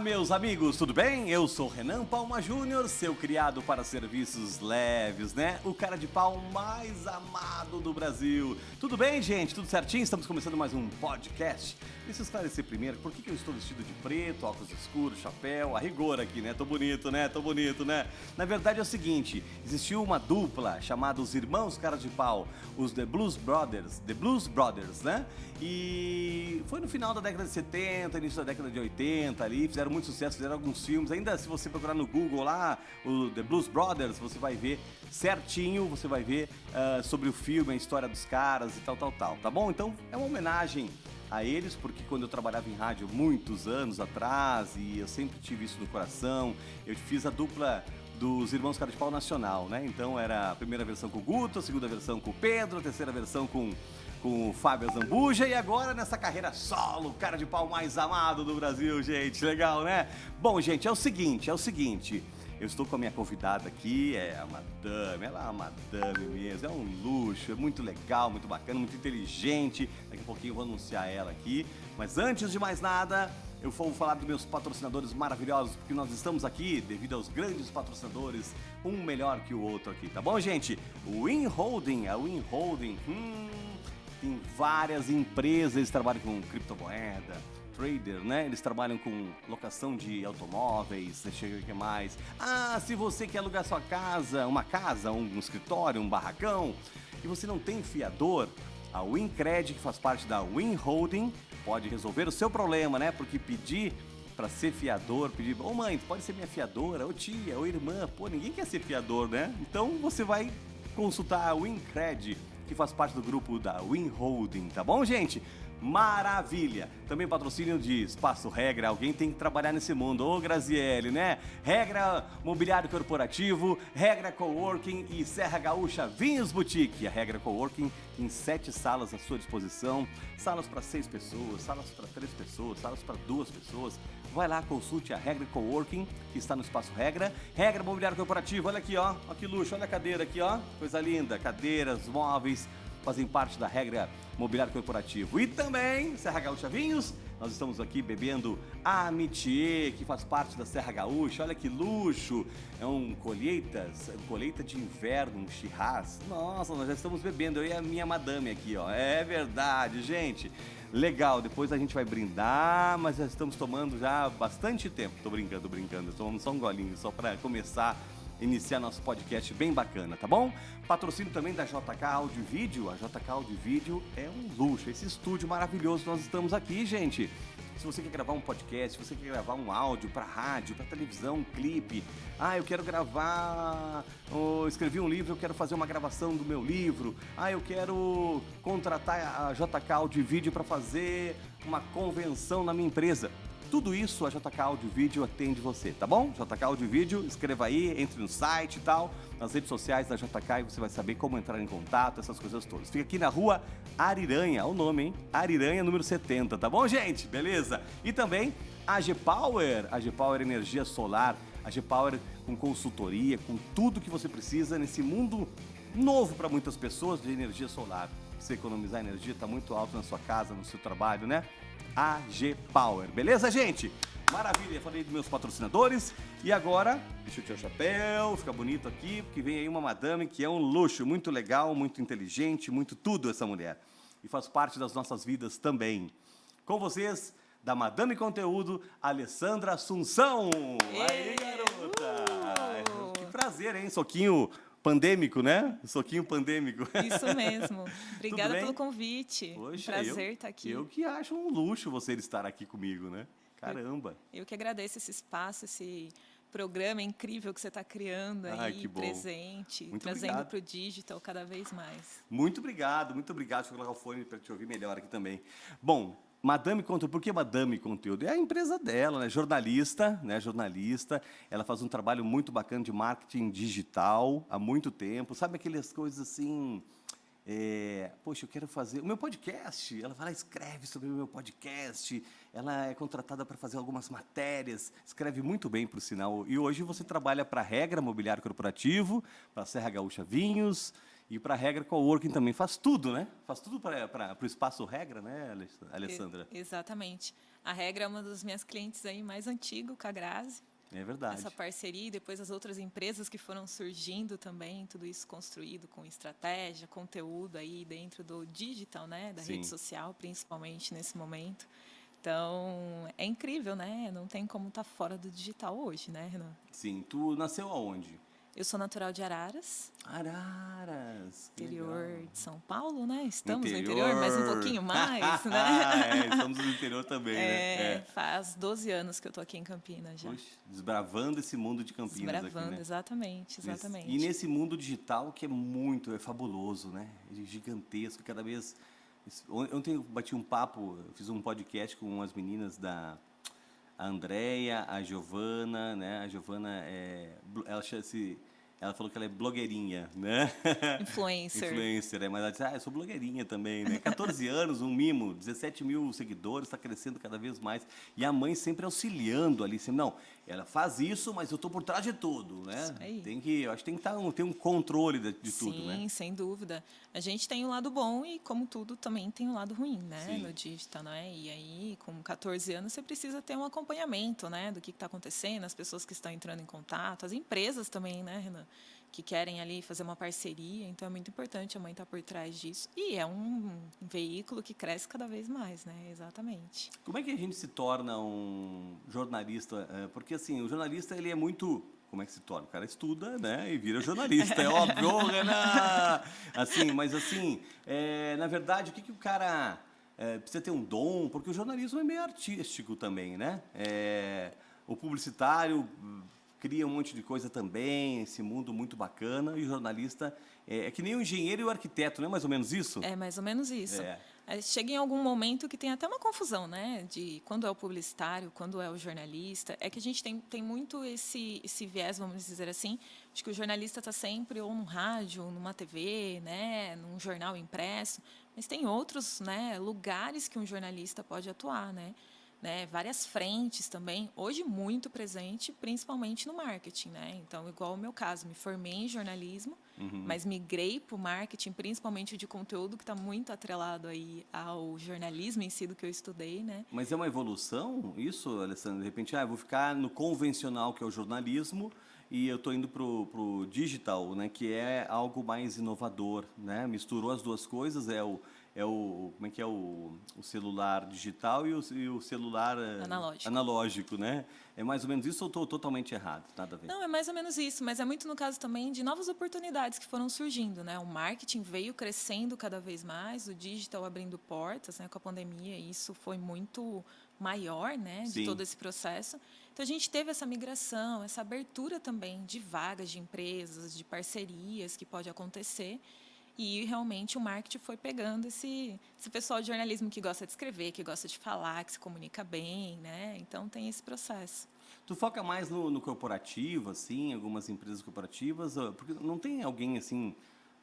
Meus amigos, tudo bem? Eu sou Renan Palma Júnior, seu criado para serviços leves, né? O cara de pau mais amado do Brasil. Tudo bem, gente? Tudo certinho? Estamos começando mais um podcast. Deixa eu esclarecer primeiro, por que eu estou vestido de preto, óculos escuros, chapéu, a rigor aqui, né? Tô bonito, né? Na verdade é o seguinte, existiu uma dupla chamada os Irmãos Cara de Pau, os The Blues Brothers, né? E foi no final da década de 70, início da década de 80 ali, fizeram muito sucesso, fizeram alguns filmes. Ainda se você procurar no Google lá, o The Blues Brothers, você vai ver certinho, você vai ver sobre o filme, a história dos caras e tal, tá bom? Então é uma homenagem a eles, porque quando eu trabalhava em rádio muitos anos atrás, e eu sempre tive isso no coração, eu fiz a dupla dos Irmãos Cara de Pau Nacional, né? Então era a primeira versão com o Guto, a segunda versão com o Pedro, a terceira versão com o Fábio Zambuja, e agora nessa carreira solo, cara de pau mais amado do Brasil, gente, legal, né? Bom, gente, é o seguinte, eu estou com a minha convidada aqui, é a madame, ela é uma madame mesmo, é um luxo, é muito legal, muito bacana, muito inteligente, daqui a pouquinho eu vou anunciar ela aqui, mas antes de mais nada, eu vou falar dos meus patrocinadores maravilhosos, porque nós estamos aqui devido aos grandes patrocinadores, um melhor que o outro aqui, tá bom, gente? O Win Holding, tem várias empresas, eles trabalham com criptomoeda, trader, né? Eles trabalham com locação de automóveis, deixa eu ver o que mais. Se você quer alugar sua casa, um escritório, um barracão, e você não tem fiador, a WinCred, que faz parte da Win Holding, pode resolver o seu problema, né? Porque pedir para ser fiador, ô mãe, pode ser minha fiadora, ô tia, ô irmã, pô, ninguém quer ser fiador, né? Então você vai consultar a WinCred, que faz parte do grupo da Win Holding, tá bom, gente? Maravilha! Também patrocínio de Espaço Regra, alguém tem que trabalhar nesse mundo, ô Graziele, né? Regra Mobiliário Corporativo, Regra Coworking e Serra Gaúcha Vinhos Boutique. A Regra Coworking tem 7 salas à sua disposição, salas para 6 pessoas, salas para 3 pessoas, salas para 2 pessoas. Vai lá, consulte a Regra Coworking, que está no Espaço Regra. Regra Mobiliário Corporativo, olha aqui, ó que luxo, olha a cadeira aqui, ó, coisa linda, cadeiras, móveis, fazem parte da Regra Mobiliário Corporativo. E também, Serra Gaúcha Vinhos, nós estamos aqui bebendo a Amitié, que faz parte da Serra Gaúcha, olha que luxo, é um colheita de inverno, um chirras. Nossa, nós já estamos bebendo, eu e a minha madame aqui, ó, é verdade, gente. Legal, depois a gente vai brindar, mas já estamos tomando já há bastante tempo. Tô brincando, tomamos só um golinho, só para começar, iniciar nosso podcast bem bacana, tá bom? Patrocínio também da JK Áudio e Vídeo, a JK Áudio e Vídeo é um luxo, esse estúdio maravilhoso que nós estamos aqui, gente. Se você quer gravar um podcast, se você quer gravar um áudio para rádio, para televisão, um clipe, eu quero gravar, escrevi um livro, eu quero fazer uma gravação do meu livro, eu quero contratar a JK Áudio e Vídeo para fazer uma convenção na minha empresa. Tudo isso a JK Áudio e Vídeo atende você, tá bom? JK Áudio e Vídeo, escreva aí, entre no site e tal, nas redes sociais da JK e você vai saber como entrar em contato, essas coisas todas. Fica aqui na rua Ariranha, o nome, hein? Ariranha, número 70, tá bom, gente? Beleza? E também a G-Power Energia Solar, a G-Power com consultoria, com tudo que você precisa nesse mundo novo para muitas pessoas de energia solar. Você economizar energia, tá muito alto na sua casa, no seu trabalho, né? AG Power, beleza, gente? Maravilha, falei dos meus patrocinadores e agora, deixa eu tirar o chapéu, fica bonito aqui, porque vem aí uma madame que é um luxo, muito legal, muito inteligente, muito tudo essa mulher. E faz parte das nossas vidas também. Com vocês, da Madame Conteúdo, Alessandra Assunção. Aí, garota! Que prazer, hein? Soquinho pandêmico, né? Soquinho pandêmico. Isso mesmo. Obrigada pelo convite. Poxa, prazer estar aqui. Eu que acho um luxo você estar aqui comigo, né? Caramba. Eu que agradeço esse espaço, esse programa incrível que você está criando aí, que bom. Presente, muito trazendo para o digital cada vez mais. Muito obrigado. Deixa eu colocar o fone para te ouvir melhor aqui também. Bom, Madame Conteúdo, por que Madame Conteúdo? É a empresa dela, né? Jornalista. Ela faz um trabalho muito bacana de marketing digital há muito tempo. Sabe aquelas coisas assim... poxa, eu quero fazer o meu podcast. Ela vai lá, escreve sobre o meu podcast. Ela é contratada para fazer algumas matérias. Escreve muito bem, por sinal. E hoje você trabalha para a Regra Mobiliário Corporativo, para a Serra Gaúcha Vinhos E para a Regra Coworking também faz tudo, né? Faz tudo para o Espaço Regra, né, Alessandra? Exatamente. A Regra é uma das minhas clientes aí mais antigo, com a Grazi. É verdade. Essa parceria e depois as outras empresas que foram surgindo também, tudo isso construído com estratégia, conteúdo aí dentro do digital, né, da rede social, principalmente nesse momento. Então, é incrível, né? Não tem como estar fora do digital hoje, né, Renan? Sim. Tu nasceu aonde? Eu sou natural de Araras. Araras, que Interior legal. de São Paulo, né? Estamos no interior, mas um pouquinho mais, né? Estamos no interior também, né? Faz 12 anos que eu tô aqui em Campinas já. Puxa, desbravando esse mundo de Campinas Desbravando, aqui, né? exatamente. E nesse mundo digital que é fabuloso, né? É gigantesco, cada vez... Ontem eu bati um papo, eu fiz um podcast com umas meninas a Andrea, a Giovana, né? A Giovana ela falou que ela é blogueirinha, né? Influencer, mas ela disse, eu sou blogueirinha também, né? 14 anos, um mimo, 17 mil seguidores, está crescendo cada vez mais. E a mãe sempre auxiliando ali, sempre, não, ela faz isso, mas eu estou por trás de tudo, né? Isso aí. Eu acho que tem que ter um controle de tudo, né? Sim, sem dúvida. A gente tem o lado bom e, como tudo, também tem o lado ruim, né? Sim. No digital, né? E aí, com 14 anos, você precisa ter um acompanhamento, né? Do que está acontecendo, as pessoas que estão entrando em contato, as empresas também, né, Renan? Que querem ali fazer uma parceria. Então, é muito importante a mãe estar por trás disso. E é um veículo que cresce cada vez mais, né? Exatamente. Como é que a gente se torna um jornalista? Porque, assim, o jornalista, ele é muito... Como é que se torna? O cara estuda, né, e vira jornalista, é óbvio, Renan! Assim, mas assim, na verdade, o que o cara precisa ter um dom? Porque o jornalismo é meio artístico também, né? O publicitário cria um monte de coisa também, esse mundo muito bacana, e o jornalista é que nem o engenheiro e o arquiteto, não é mais ou menos isso? É mais ou menos isso. Chega em algum momento que tem até uma confusão, né? De quando é o publicitário, quando é o jornalista. É que a gente tem muito esse viés, vamos dizer assim, de que o jornalista está sempre ou no rádio, ou numa TV, né? Num jornal impresso. Mas tem outros, né, lugares que um jornalista pode atuar, né? Várias frentes também, hoje muito presente, principalmente no marketing, né? Então, igual o meu caso, me formei em jornalismo, mas migrei para o marketing, principalmente de conteúdo, que está muito atrelado aí ao jornalismo em si do que eu estudei, né? Mas é uma evolução isso, Alessandra? De repente, eu vou ficar no convencional, que é o jornalismo, e eu estou indo para o digital, né, que é algo mais inovador, né? Misturou as duas coisas, como é que é o celular digital e o celular analógico, né? É mais ou menos isso ou estou totalmente errado? Nada a ver. Não, é mais ou menos isso, mas é muito no caso também de novas oportunidades que foram surgindo, né? O marketing veio crescendo cada vez mais, o digital abrindo portas, né? Com a pandemia, isso foi muito maior, né? De todo esse processo. Então, a gente teve essa migração, essa abertura também de vagas de empresas, de parcerias que pode acontecer. E realmente o marketing foi pegando esse pessoal de jornalismo que gosta de escrever, que gosta de falar, que se comunica bem, né? Então tem esse processo. Tu foca mais no corporativo, assim, algumas empresas corporativas, porque não tem alguém assim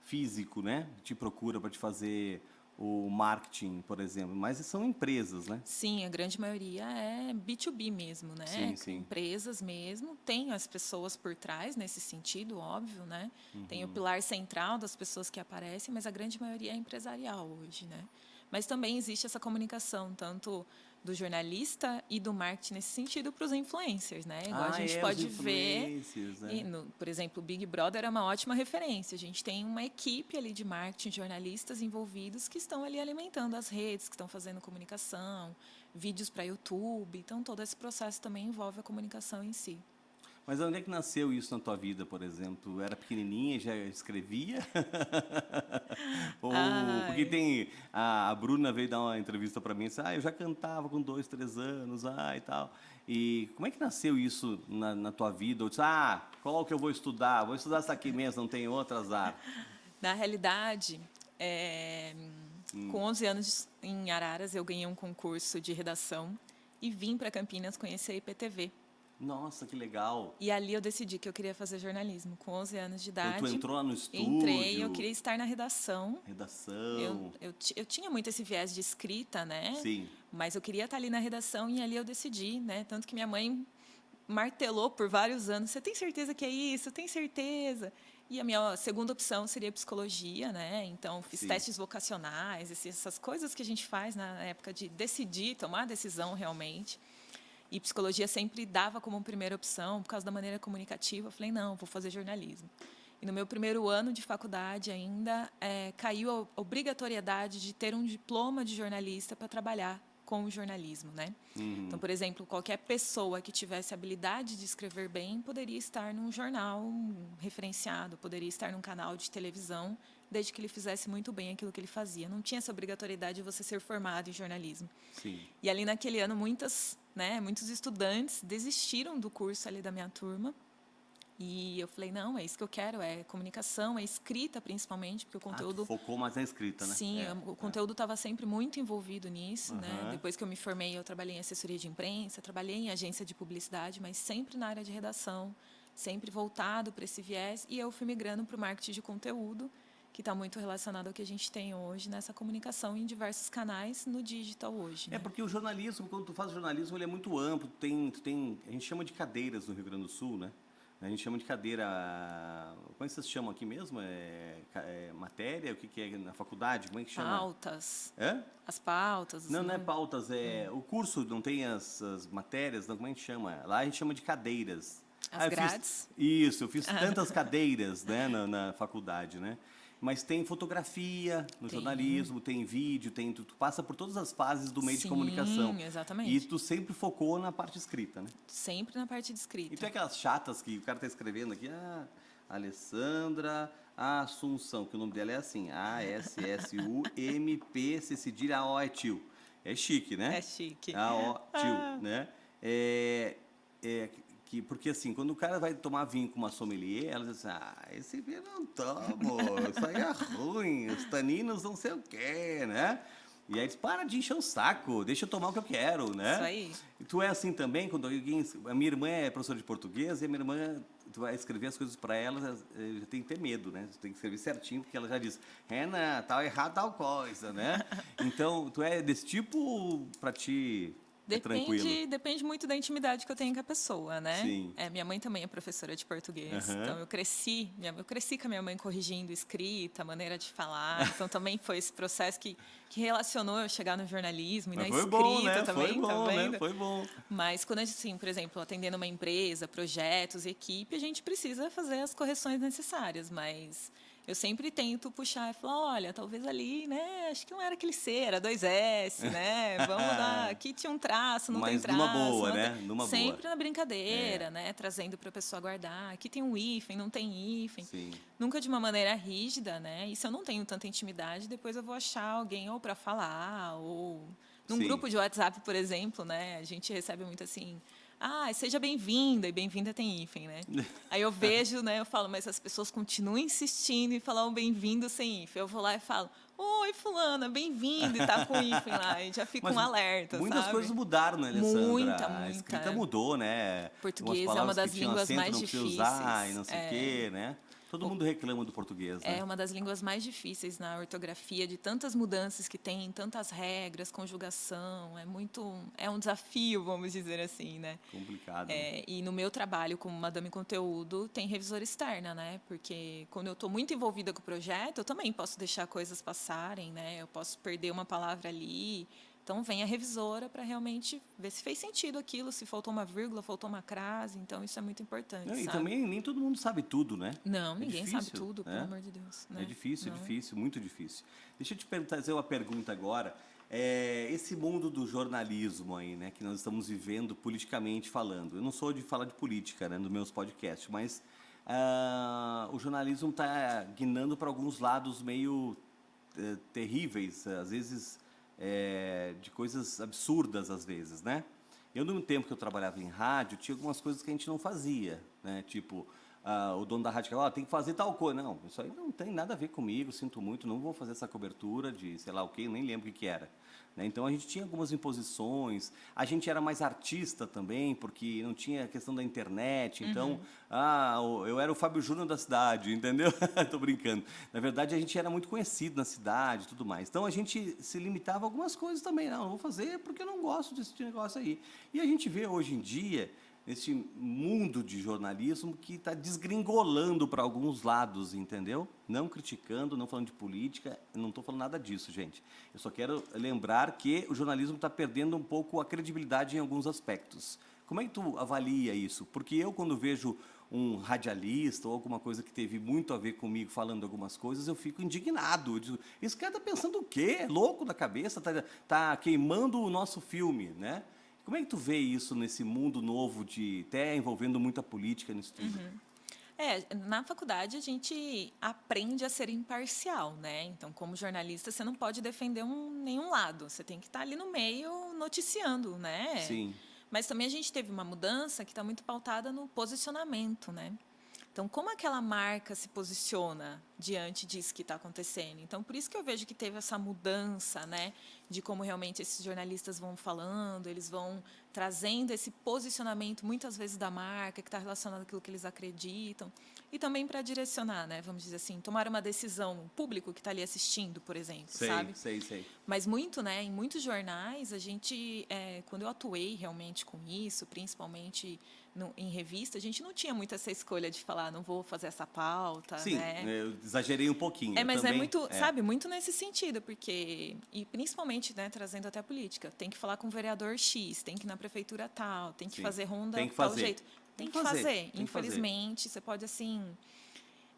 físico, né? Que te procura para te fazer o marketing, por exemplo, mas são empresas, né? Sim, a grande maioria é B2B mesmo, né? Sim. Empresas mesmo. Tem as pessoas por trás nesse sentido, óbvio, né? Tem o pilar central das pessoas que aparecem, mas a grande maioria é empresarial hoje, né? Mas também existe essa comunicação, tanto do jornalista e do marketing nesse sentido para os influencers, né? Igual a gente pode ver, por exemplo, o Big Brother é uma ótima referência. A gente tem uma equipe ali de marketing, jornalistas envolvidos que estão ali alimentando as redes, que estão fazendo comunicação, vídeos para YouTube. Então, todo esse processo também envolve a comunicação em si. Mas onde é que nasceu isso na tua vida, por exemplo? Era pequenininha e já escrevia? Porque tem... A Bruna veio dar uma entrevista para mim e disse, eu já cantava com 2, 3 anos, e tal. E como é que nasceu isso na tua vida? Eu disse, qual que eu vou estudar? Vou estudar essa aqui mesmo, não tem outra, azar. Na realidade, com 11 anos em Araras, eu ganhei um concurso de redação e vim para Campinas conhecer a IPTV. Nossa, que legal. E ali eu decidi que eu queria fazer jornalismo, com 11 anos de idade. Então, tu entrou lá no estúdio? Entrei, eu queria estar na redação. Eu tinha muito esse viés de escrita, né? Sim. Mas eu queria estar ali na redação e ali eu decidi, né? Tanto que minha mãe martelou por vários anos, você tem certeza que é isso? Tem certeza? E a minha segunda opção seria psicologia, né? Então, fiz Sim. testes vocacionais, essas coisas que a gente faz na época de decidir, tomar a decisão realmente. E psicologia sempre dava como primeira opção, por causa da maneira comunicativa. Eu falei, não, vou fazer jornalismo. E no meu primeiro ano de faculdade ainda, caiu a obrigatoriedade de ter um diploma de jornalista para trabalhar com o jornalismo, né? Então, por exemplo, qualquer pessoa que tivesse habilidade de escrever bem poderia estar num jornal referenciado, poderia estar num canal de televisão, desde que ele fizesse muito bem aquilo que ele fazia. Não tinha essa obrigatoriedade de você ser formado em jornalismo. Sim. E ali naquele ano, muitos estudantes desistiram do curso ali da minha turma. E eu falei, não, é isso que eu quero, é comunicação, é escrita principalmente, porque o conteúdo... focou mais na escrita, né? Sim, o conteúdo estava sempre muito envolvido nisso, né? Depois que eu me formei, eu trabalhei em assessoria de imprensa, trabalhei em agência de publicidade, mas sempre na área de redação, sempre voltado para esse viés, e eu fui migrando para o marketing de conteúdo, que está muito relacionado ao que a gente tem hoje nessa comunicação em diversos canais no digital hoje. Né? Porque o jornalismo, quando tu faz jornalismo, ele é muito amplo, a gente chama de cadeiras no Rio Grande do Sul, né? A gente chama de cadeira... Como é que vocês chamam aqui mesmo? Matéria? O que é na faculdade? Como é que chama? Pautas. Hã? As pautas. Não é pautas. O curso não tem as matérias, não, como é que chama? Lá a gente chama de cadeiras. As grades? Eu fiz tantas cadeiras, né, na faculdade, né? Mas tem fotografia no jornalismo, tem vídeo, tu passa por todas as fases do meio de comunicação. Sim, exatamente. E tu sempre focou na parte escrita, né? Sempre na parte de escrita. E tem aquelas chatas que o cara tá escrevendo aqui, Alessandra Assunção, que o nome dela é assim, A-S-S-U-M-P, C cedilha A-O é tio. É chique, né? É chique. A-O, tio, né? Porque assim, quando o cara vai tomar vinho com uma sommelier, ela diz assim, esse vinho não tomo, isso aí é ruim, os taninos não sei o quê, né? E aí diz, para de encher o saco, deixa eu tomar o que eu quero, né? Isso aí. E tu é assim também, quando alguém... A minha irmã é professora de português e a minha irmã, tu vai escrever as coisas para ela, já tem que ter medo, né? Tu tem que escrever certinho, porque ela já diz, Renan, tá errado tal coisa, né? Então, tu é desse tipo para ti... Depende muito da intimidade que eu tenho com a pessoa, né? Sim. Minha mãe também é professora de português, então eu cresci com a minha mãe corrigindo escrita, maneira de falar, então também foi esse processo que relacionou eu chegar no jornalismo e na escrita bom, né? também, foi bom, tá vendo? Né? Foi bom. Mas quando a gente, assim, por exemplo, atendendo uma empresa, projetos, equipe, a gente precisa fazer as correções necessárias, mas... Eu sempre tento puxar e falar, olha, talvez ali, né, acho que não era aquele C, era 2S, né, vamos dar, aqui tinha um traço, não tem traço. Mas numa boa, né? Sempre na brincadeira, né, trazendo para a pessoa guardar. Aqui tem um hífen, não tem hífen. Sim. Nunca de uma maneira rígida, né, e se eu não tenho tanta intimidade, depois eu vou achar alguém ou para falar, ou num grupo de WhatsApp, por exemplo, né, a gente recebe muito assim... seja bem-vinda, e bem-vinda tem hífen, né? Aí eu vejo, né, eu falo, mas as pessoas continuam insistindo em falar um bem-vindo sem hífen. Eu vou lá e falo, oi, fulana, bem-vindo, e tá com hífen lá, e já fica um alerta, muitas sabe? coisas mudaram, né, Alessandra? Muita. A escrita mudou, né? Português é uma das línguas mais difíceis. Usar, e não sei o quê, né? Todo mundo reclama do português, né? É uma das línguas mais difíceis na ortografia, de tantas mudanças que tem, tantas regras, conjugação. É um desafio, vamos dizer assim, né? Complicado. E no meu trabalho como madame conteúdo, tem revisora externa, né? Porque quando eu estou muito envolvida com o projeto, eu também posso deixar coisas passarem, né? Eu posso perder uma palavra ali. Então, vem a revisora para realmente ver se fez sentido aquilo, se faltou uma vírgula, faltou uma crase. Então, isso é muito importante, E sabe? também nem todo mundo sabe tudo, né? Não, ninguém difícil, sabe tudo, pelo amor de Deus. Né? É difícil, muito difícil. Deixa eu te fazer uma pergunta agora. Esse mundo do jornalismo aí, né, que nós estamos vivendo politicamente falando. Eu não sou de falar de política, né, nos meus podcasts, mas o jornalismo está guinando para alguns lados meio terríveis, às vezes... de coisas absurdas às vezes, né? Eu, no tempo que eu trabalhava em rádio, tinha algumas coisas que a gente não fazia, né? Tipo, o dono da rádio falava, tem que fazer tal coisa. Não, isso aí não tem nada a ver comigo, sinto muito, não vou fazer essa cobertura de sei lá o quê, eu nem lembro o que era. Né? Então, a gente tinha algumas imposições, a gente era mais artista também, porque não tinha a questão da internet, então, eu era o Fábio Júnior da cidade, entendeu? Tô brincando. Na verdade, a gente era muito conhecido na cidade e tudo mais. Então, a gente se limitava a algumas coisas também. Não vou fazer porque eu não gosto desse negócio aí. E a gente vê hoje em dia neste mundo de jornalismo que está desgringolando para alguns lados, entendeu? Não criticando, não falando de política, não estou falando nada disso, gente. Eu só quero lembrar que o jornalismo está perdendo um pouco a credibilidade em alguns aspectos. Como é que tu avalia isso? Porque eu, quando vejo um radialista ou alguma coisa que teve muito a ver comigo falando algumas coisas, eu fico indignado. Eu digo, esse cara está pensando o quê? É louco da cabeça? Tá queimando o nosso filme, né? Como é que tu vê isso nesse mundo novo de até envolvendo muita política nisso tudo? Na faculdade a gente aprende a ser imparcial, né? Então, como jornalista, você não pode defender nenhum lado. Você tem que estar ali no meio noticiando, né? Sim. Mas também a gente teve uma mudança que está muito pautada no posicionamento, né? Então, como aquela marca se posiciona diante disso que está acontecendo? Então, por isso que eu vejo que teve essa mudança, né, de como realmente esses jornalistas vão falando, eles vão trazendo esse posicionamento, muitas vezes, da marca, que está relacionado àquilo que eles acreditam, e também para direcionar, né, vamos dizer assim, tomar uma decisão, o público que está ali assistindo, por exemplo, sabe? Sei. Mas muito, né, em muitos jornais, a gente, quando eu atuei realmente com isso, principalmente em revista, a gente não tinha muito essa escolha de falar, não vou fazer essa pauta, Sim, né? eu exagerei um pouquinho. Mas também, é muito, sabe, muito nesse sentido, porque, e principalmente, né, trazendo até a política, tem que falar com o vereador X, tem que ir na prefeitura tal, tem que fazer ronda tem que tal fazer. jeito. Tem que fazer. Infelizmente, você pode, assim,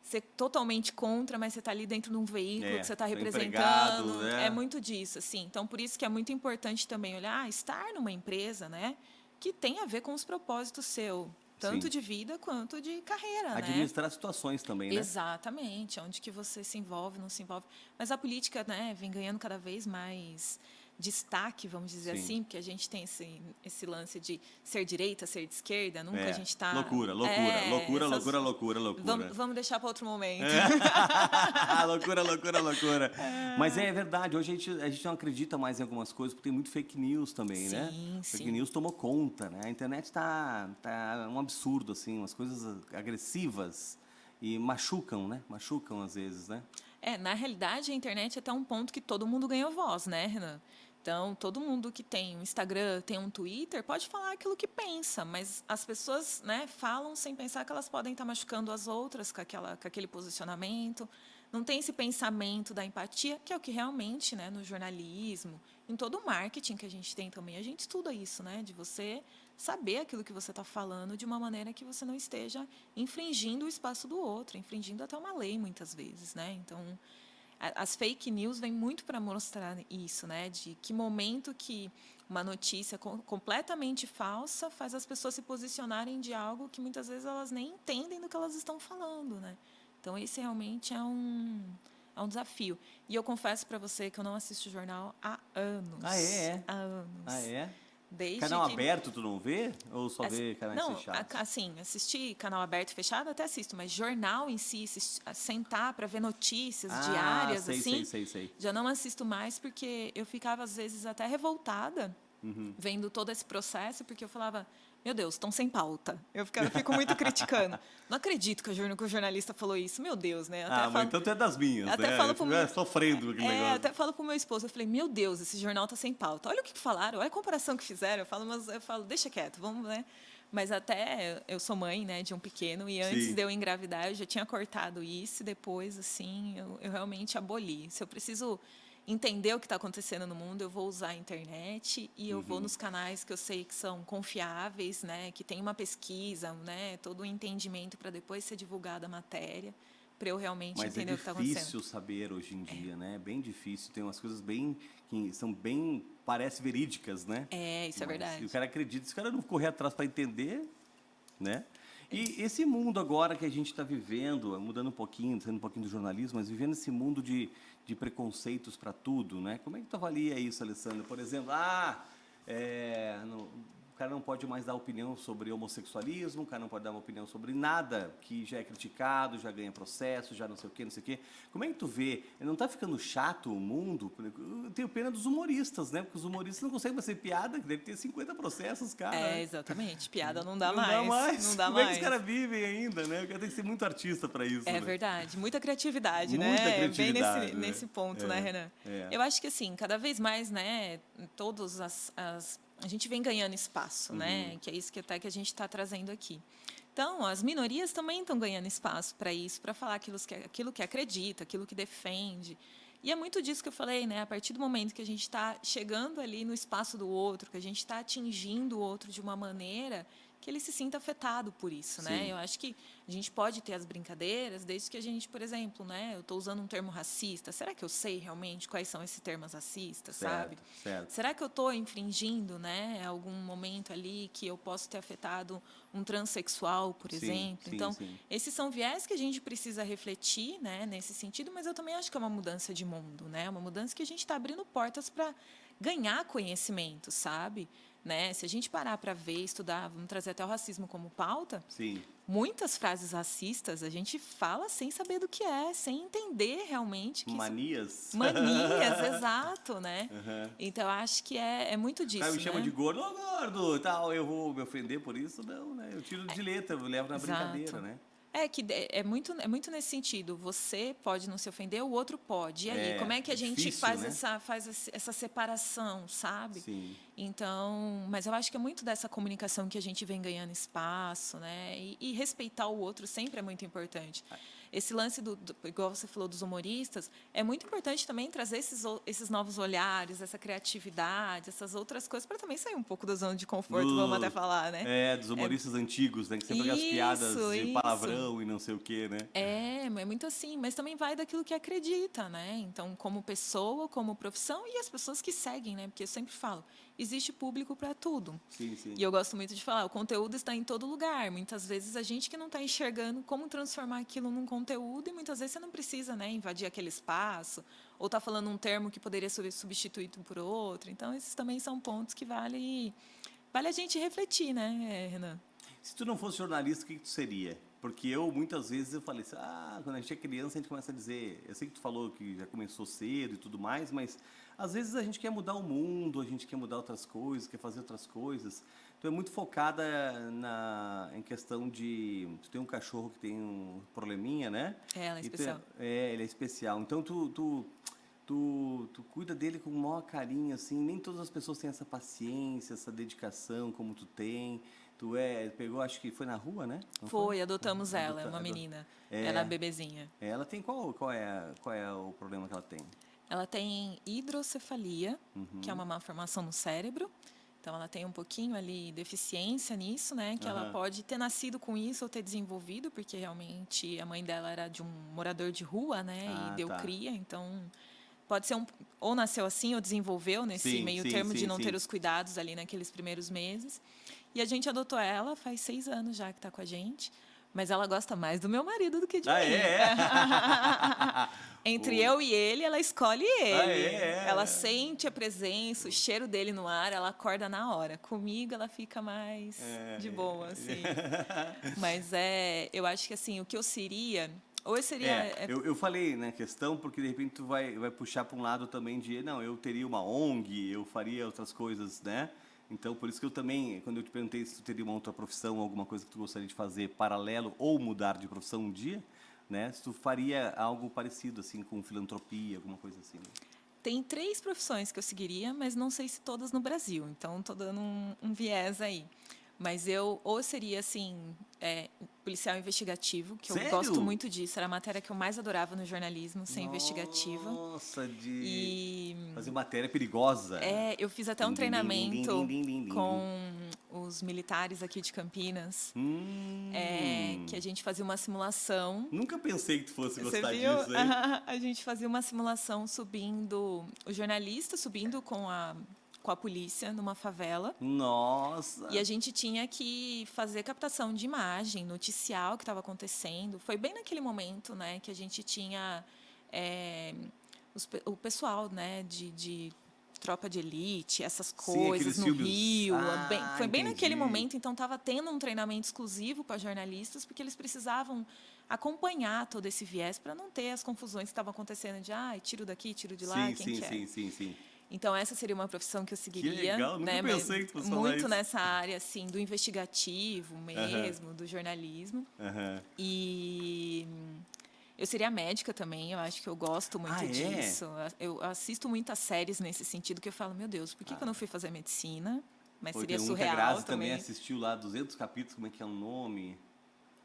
ser totalmente contra, mas você está ali dentro de um veículo que você está representando. Né? É muito disso, assim. Então, por isso que é muito importante também olhar, estar numa empresa, né, que tem a ver com os propósitos seu, tanto de vida quanto de carreira, administrar situações também, né? Exatamente, onde que você se envolve, não se envolve. Mas a política, né, vem ganhando cada vez mais destaque, vamos dizer assim, porque a gente tem esse lance de ser direita, ser de esquerda, nunca a gente está... Loucura. Vamos deixar para outro momento. Loucura. Mas é verdade, hoje a gente não acredita mais em algumas coisas, porque tem muito fake news também, né? Fake news tomou conta, né? A internet tá um absurdo, assim, umas coisas agressivas e machucam, né? Machucam às vezes, né? Na realidade, a internet é até um ponto que todo mundo ganhou voz, né, Renan? Então, todo mundo que tem um Instagram, tem um Twitter, pode falar aquilo que pensa, mas as pessoas, né, falam sem pensar que elas podem estar machucando as outras com aquele posicionamento. Não tem esse pensamento da empatia, que é o que realmente, né, no jornalismo, em todo o marketing que a gente tem também, a gente estuda isso, né, de você saber aquilo que você está falando de uma maneira que você não esteja infringindo o espaço do outro, infringindo até uma lei, muitas vezes, né? Então, as fake news vêm muito para mostrar isso, né? De que momento que uma notícia completamente falsa faz as pessoas se posicionarem de algo que muitas vezes elas nem entendem do que elas estão falando, né? Então, esse realmente é um desafio. E eu confesso para você que eu não assisto jornal há anos. Há anos. Desde canal aberto tu não vê? Ou só vê canais fechados? Não, assim, assistir canal aberto e fechado até assisto, mas jornal em si, sentar para ver notícias diárias, sei. Já não assisto mais porque eu ficava, às vezes, até revoltada vendo todo esse processo, porque eu falava, meu Deus, estão sem pauta. Eu fico muito criticando. Não acredito que o jornalista falou isso. Meu Deus, né? Mas então tu é das minhas, até né? Falo pro meu... sofrendo aquele negócio. Até falo pro meu esposo, eu falei, meu Deus, esse jornal tá sem pauta. Olha o que falaram, olha a comparação que fizeram. Eu falo, deixa quieto, vamos, né? Mas até eu sou mãe, né, de um pequeno, e antes de eu engravidar, eu já tinha cortado isso, e depois, assim, eu realmente aboli. Se eu preciso entender o que está acontecendo no mundo, eu vou usar a internet e eu vou nos canais que eu sei que são confiáveis, né, que tem uma pesquisa, né, todo um entendimento para depois ser divulgada a matéria, para eu realmente entender o que está acontecendo. Mas é difícil saber hoje em dia, né? É bem difícil. Tem umas coisas que são bem, parece verídicas, né? Isso é verdade. E o cara acredita, se o cara não correr atrás para entender, né? E esse mundo agora que a gente está vivendo, mudando um pouquinho, saindo um pouquinho do jornalismo, mas vivendo esse mundo de preconceitos para tudo, né? Como é que tu avalia isso, Alessandro? Por exemplo, o cara não pode mais dar opinião sobre homossexualismo, o cara não pode dar uma opinião sobre nada que já é criticado, já ganha processo, já não sei o quê. Como é que tu vê? Não está ficando chato o mundo? Eu tenho pena dos humoristas, né? Porque os humoristas não conseguem fazer piada, que deve ter 50 processos, cara. Exatamente. Piada não dá mais. Não dá mais. Como é que os caras vivem ainda, né? O cara tem que ser muito artista para isso. É verdade. Muita criatividade, muita criatividade, bem nesse ponto, né, Renan? Eu acho que, assim, cada vez mais, né, todas as a gente vem ganhando espaço, né? Que é isso que até que a gente está trazendo aqui. Então, as minorias também estão ganhando espaço para isso, para falar aquilo que acredita, aquilo que defende. E é muito disso que eu falei, né? A partir do momento que a gente está chegando ali no espaço do outro, que a gente está atingindo o outro de uma maneira que ele se sinta afetado por isso, né? Sim. Eu acho que a gente pode ter as brincadeiras, desde que a gente, por exemplo, né? Eu estou usando um termo racista. Será que eu sei realmente quais são esses termos racistas, sabe? Certo. Será que eu estou infringindo, né? Algum momento ali que eu posso ter afetado um transexual, por exemplo? Então, esses são viés que a gente precisa refletir, né? Nesse sentido, mas eu também acho que é uma mudança de mundo, né? Uma mudança que a gente está abrindo portas para ganhar conhecimento, sabe? Né? Se a gente parar para ver, estudar, vamos trazer até o racismo como pauta, muitas frases racistas a gente fala sem saber do que é, sem entender realmente. Que Manias. Manias, exato, né? Então, eu acho que é muito disso, Aí me né? chama de gordo, ô gordo, tal, eu vou me ofender por isso? Não, né? Eu tiro de letra, eu levo na brincadeira, né? É muito nesse sentido. Você pode não se ofender, o outro pode. E aí, como é que a gente difícil, faz, né? essa separação, sabe? Sim. Então, mas eu acho que é muito dessa comunicação que a gente vem ganhando espaço, né? E respeitar o outro sempre é muito importante. Esse lance igual você falou, dos humoristas, é muito importante também trazer esses novos olhares, essa criatividade, essas outras coisas, para também sair um pouco da zona de conforto, vamos até falar, né? Dos humoristas antigos, né? Que sempre as piadas de palavrão e não sei o quê, né? É muito assim, mas também vai daquilo que acredita, né? Então, como pessoa, como profissão e as pessoas que seguem, né? Porque eu sempre falo, existe público para tudo. Sim. E eu gosto muito de falar, o conteúdo está em todo lugar. Muitas vezes a gente que não está enxergando como transformar aquilo num conteúdo e muitas vezes você não precisa, né, invadir aquele espaço ou está falando um termo que poderia ser substituído por outro. Então, esses também são pontos que vale a gente refletir, né, Renan? Se tu não fosse jornalista, o que tu seria? Porque muitas vezes, eu falei assim, quando a gente é criança, a gente começa a dizer... Eu sei que tu falou que já começou cedo e tudo mais, mas às vezes a gente quer mudar o mundo, a gente quer mudar outras coisas, quer fazer outras coisas. Tu é muito focada em questão de... Tu tem um cachorro que tem um probleminha, né? Ela é especial. Ele é especial. Então, tu cuida dele com o maior carinho, assim. Nem todas as pessoas têm essa paciência, essa dedicação como tu tem. Tu pegou, acho que foi na rua, né? Foi, adotamos ela, é uma menina. Ela é bebezinha. Ela tem qual é o problema que ela tem? Ela tem hidrocefalia, que é uma malformação no cérebro. Então, ela tem um pouquinho ali deficiência nisso, né? Que ela pode ter nascido com isso ou ter desenvolvido, porque realmente a mãe dela era de um morador de rua, né? E deu cria, então... Pode ser ou nasceu assim ou desenvolveu nesse meio termo de não ter os cuidados ali naqueles primeiros meses. E a gente adotou ela faz 6 anos já que está com a gente. Mas ela gosta mais do meu marido do que de mim. Entre eu e ele, ela escolhe ele. Ela sente a presença, o cheiro dele no ar, ela acorda na hora. Comigo, ela fica mais de boa, assim. Mas eu acho que assim, o que eu seria... Ou eu seria... Eu falei na questão porque de repente tu vai puxar para um lado também de não, eu teria uma ONG, eu faria outras coisas, né? Então por isso que eu também, quando eu te perguntei se tu teria uma outra profissão, alguma coisa que tu gostaria de fazer paralelo ou mudar de profissão um dia, né? Se tu faria algo parecido assim com filantropia, alguma coisa assim. Né? Tem 3 profissões que eu seguiria, mas não sei se todas no Brasil. Então estou dando um viés aí. Mas eu seria, assim, policial investigativo, que Sério? eu gosto muito disso. Era a matéria que eu mais adorava no jornalismo, ser investigativa. Nossa, fazer matéria perigosa. Eu fiz até um treinamento com os militares aqui de Campinas. Que a gente fazia uma simulação. Nunca pensei que tu fosse gostar viu? disso, hein? A gente fazia uma simulação subindo... O jornalista subindo com a polícia numa favela. Nossa! E a gente tinha que fazer captação de imagem, noticiar o que estava acontecendo. Foi bem naquele momento, né, que a gente tinha o pessoal, né, de tropa de elite, essas coisas no Rio. Foi bem naquele momento, então estava tendo um treinamento exclusivo para jornalistas, porque eles precisavam acompanhar todo esse viés para não ter as confusões que estavam acontecendo de tiro daqui, tiro de lá, Sim. Então, essa seria uma profissão que eu seguiria. Que legal, nunca pensei que fosse falar muito isso. Nessa área, assim, do investigativo mesmo, do jornalismo. E eu seria médica também, eu acho que eu gosto muito disso. Eu assisto muitas séries nesse sentido, que eu falo, meu Deus, por que eu não fui fazer medicina? mas Foi, seria tem um que a surreal Grazi também também. assistiu lá, 200 capítulos, como é que é o nome?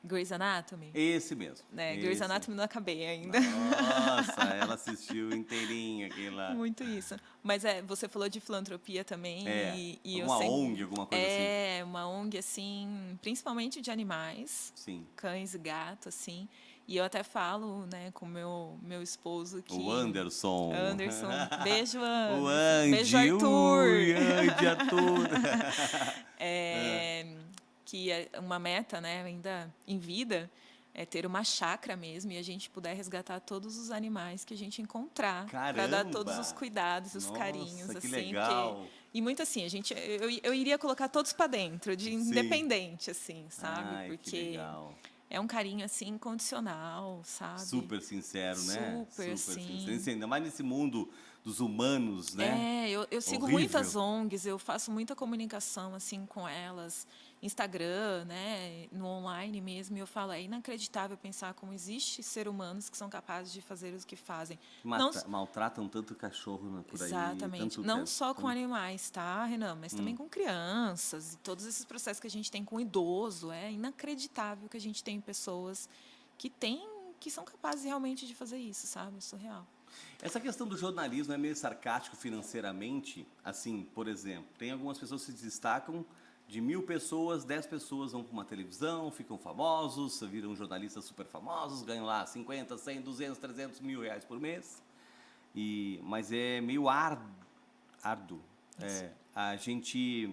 Grey's Anatomy? Esse mesmo. Né, Grey's Esse. Anatomy não acabei ainda. Nossa, ela assistiu inteirinho aquele lá. Muito isso. Mas você falou de filantropia também É, e eu alguma sempre... ONG, alguma coisa assim. É, uma ONG, assim, principalmente de animais, Sim. cães e gatos, assim. E eu até falo, né, com meu esposo que... O Anderson. Anderson. Beijo, O Anderson. Beijo, Andy. Arthur. Ui, Andy, Arthur. Que é uma meta, né, ainda em vida, é ter uma chácara mesmo e a gente puder resgatar todos os animais que a gente encontrar para dar todos os Caramba! cuidados, os Nossa, carinhos, que assim, legal. e muito assim, eu iria colocar todos para dentro, de Sim. independente, assim, sabe? Ai, que Porque legal. é um carinho assim incondicional, sabe? Super sincero, né? Super, sim. sincero. Ainda mais nesse mundo dos humanos, né? Eu sigo Horrível. muitas ONGs, eu faço muita comunicação assim com elas, Instagram, né, no online mesmo, e eu falo, é inacreditável pensar como existe seres humanos que são capazes de fazer o que fazem. Não, Maltratam tanto cachorro por aí. exatamente. Tanto, Não só com animais, tá, Renan, mas também com crianças e todos esses processos que a gente tem com idoso. É inacreditável que a gente tem pessoas que são capazes realmente de fazer isso, sabe? É surreal. Essa questão do jornalismo é meio sarcástico financeiramente. Assim, por exemplo, tem algumas pessoas que se destacam, de 1000 pessoas, 10 pessoas vão para uma televisão, ficam famosos, viram jornalistas super famosos, ganham lá 50, 100, 200, 300 mil reais por mês. Mas é meio árduo a gente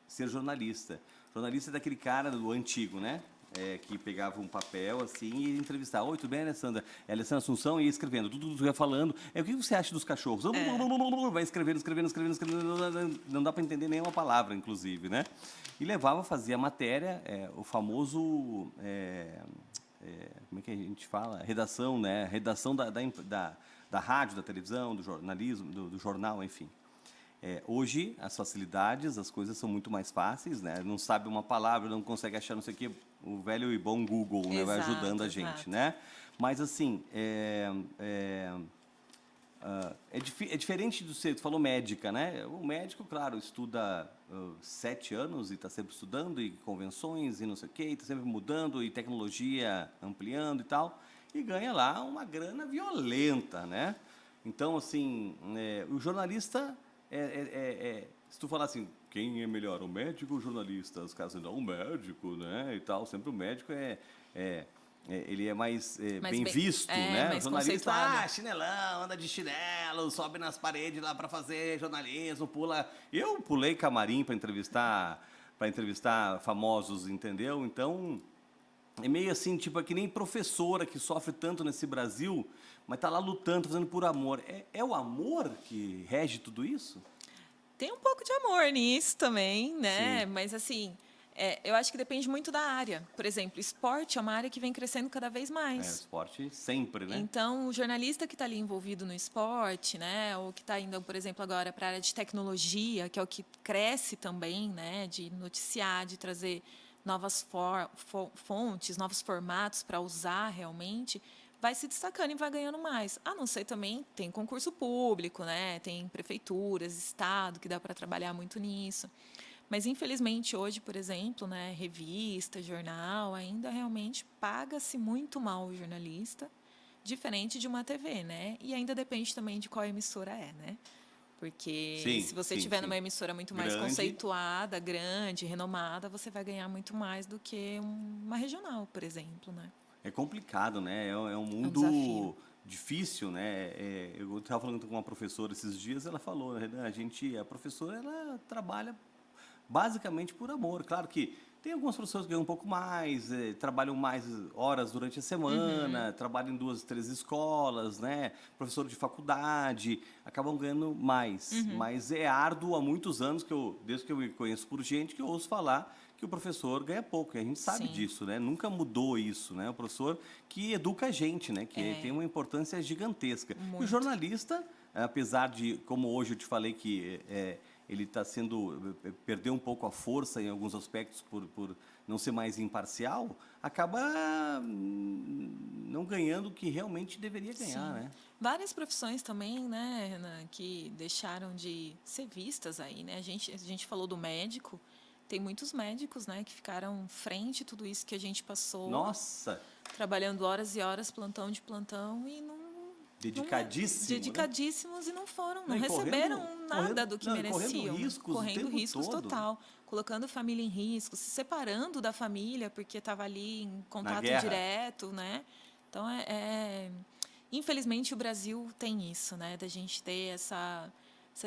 ser jornalista. Jornalista é daquele cara do antigo, né? Que pegava um papel assim e ia entrevistar. Oi, tudo bem, Alessandra? É Alessandra Assunção, e ia escrevendo, tudo ia falando. O que você acha dos cachorros? Vai escrevendo. Não dá para entender nenhuma palavra, inclusive, né? E fazia matéria, o famoso, como é que a gente fala? Redação, né? Redação da rádio, da televisão, do jornalismo, do jornal, enfim. Hoje, as facilidades, as coisas são muito mais fáceis, né? Não sabe uma palavra, não consegue achar não sei o quê, o velho e bom Google, né? Vai ajudando a gente, né? Mas, assim, é diferente do você falou médica, né? O médico, claro, estuda 7 anos e está sempre estudando, e convenções e não sei o quê, está sempre mudando, e tecnologia ampliando e tal, e ganha lá uma grana violenta, né? Então, assim, o jornalista... se tu falar assim, quem é melhor, o médico ou o jornalista? Os caras dizem, não, o médico, né, e tal. Sempre o médico ele é mais bem visto, né? O jornalista, chinelão, anda de chinelo, sobe nas paredes lá para fazer jornalismo, pula... Eu pulei camarim para entrevistar famosos, entendeu? Então... É meio assim, tipo, é que nem professora que sofre tanto nesse Brasil, mas tá lá lutando, fazendo por amor. É o amor que rege tudo isso? Tem um pouco de amor nisso também, né? Sim. Mas, assim, eu acho que depende muito da área. Por exemplo, esporte é uma área que vem crescendo cada vez mais. Esporte sempre, né? Então, o jornalista que está ali envolvido no esporte, né? Ou que está indo, por exemplo, agora para a área de tecnologia, que é o que cresce também, né? De noticiar, de trazer novas fontes, novos formatos para usar realmente, vai se destacando e vai ganhando mais. A não ser também, tem concurso público, né? Tem prefeituras, estado, que dá para trabalhar muito nisso. Mas, infelizmente, hoje, por exemplo, né, revista, jornal, ainda realmente paga-se muito mal o jornalista, diferente de uma TV, né? E ainda depende também de qual emissora é, né? Porque se você estiver numa emissora muito mais conceituada, grande, renomada, você vai ganhar muito mais do que uma regional, por exemplo, né? É complicado, né? É um mundo difícil, né? Eu estava falando com uma professora esses dias, ela falou, a professora, ela trabalha basicamente por amor. Claro que tem algumas pessoas que ganham um pouco mais, trabalham mais horas durante a semana, trabalham em 2, 3 escolas, né? Professor de faculdade, acabam ganhando mais. Mas é árduo há muitos anos, desde que eu me conheço por gente, que eu ouço falar que o professor ganha pouco. E a gente sabe disso, né? Nunca mudou isso, né? O professor que educa a gente, né? Que tem uma importância gigantesca. Muito. E o jornalista, apesar de, como hoje eu te falei, que ele está perdeu um pouco a força em alguns aspectos por não ser mais imparcial, acaba não ganhando o que realmente deveria ganhar, Sim. né? Várias profissões também, né, Renan, que deixaram de ser vistas aí, né? A gente falou do médico, tem muitos médicos, né, que ficaram frente a tudo isso que a gente passou, Nossa, trabalhando horas e horas, plantão de plantão, e não dedicadíssimo, né? dedicadíssimos e não foram, não E receberam nada do que não, e correndo mereciam, né? riscos o Correndo tempo riscos todo total, colocando a família em risco, se separando da família porque estava ali em na contato guerra. direto, né? Então infelizmente o Brasil tem isso, né? Da gente ter essa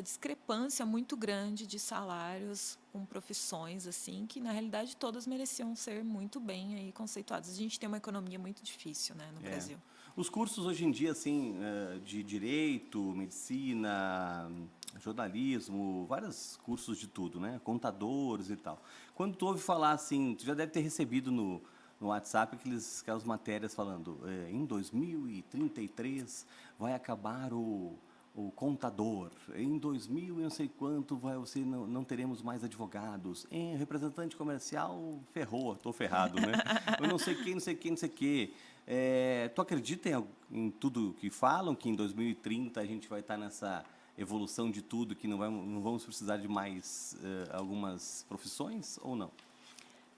discrepância muito grande de salários com profissões assim que na realidade todas mereciam ser muito bem aí conceituadas. A gente tem uma economia muito difícil, né, no Brasil. Os cursos hoje em dia, assim, de direito, medicina, jornalismo, vários cursos de tudo, né? Contadores e tal. Quando tu ouve falar assim, tu já deve ter recebido no WhatsApp aquelas matérias falando em 2033 vai acabar o contador, em 2000 e não sei quanto você não teremos mais advogados, em representante comercial ferrou, estou ferrado, né? Eu não sei quem, não sei quem, não sei o quê. Tu acredita em tudo que falam, que em 2030 a gente vai estar nessa evolução de tudo, que não vamos precisar de mais algumas profissões ou não?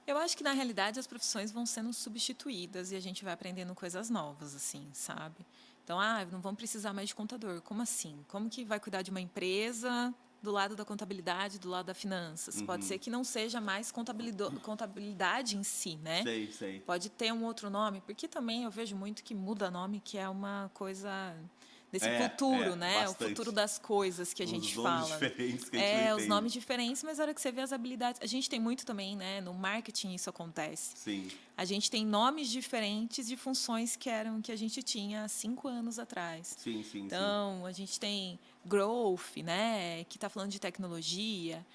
Eu acho que na realidade as profissões vão sendo substituídas e a gente vai aprendendo coisas novas, assim, sabe? Então, não vamos precisar mais de contador. Como assim? Como que vai cuidar de uma empresa do lado da contabilidade, do lado da finanças? Pode ser que não seja mais contabilidade em si, né? Sei. Pode ter um outro nome, porque também eu vejo muito que muda nome, que é uma coisa desse futuro, né? Bastante. O futuro das coisas que a gente fala. Os nomes diferentes que a gente não os entende. nomes diferentes, mas a hora que você vê as habilidades... A gente tem muito também, né? No marketing isso acontece. Sim. A gente tem nomes diferentes de funções que a gente tinha há 5 anos atrás. Sim. Então, a gente tem growth, né? Que está falando de tecnologia.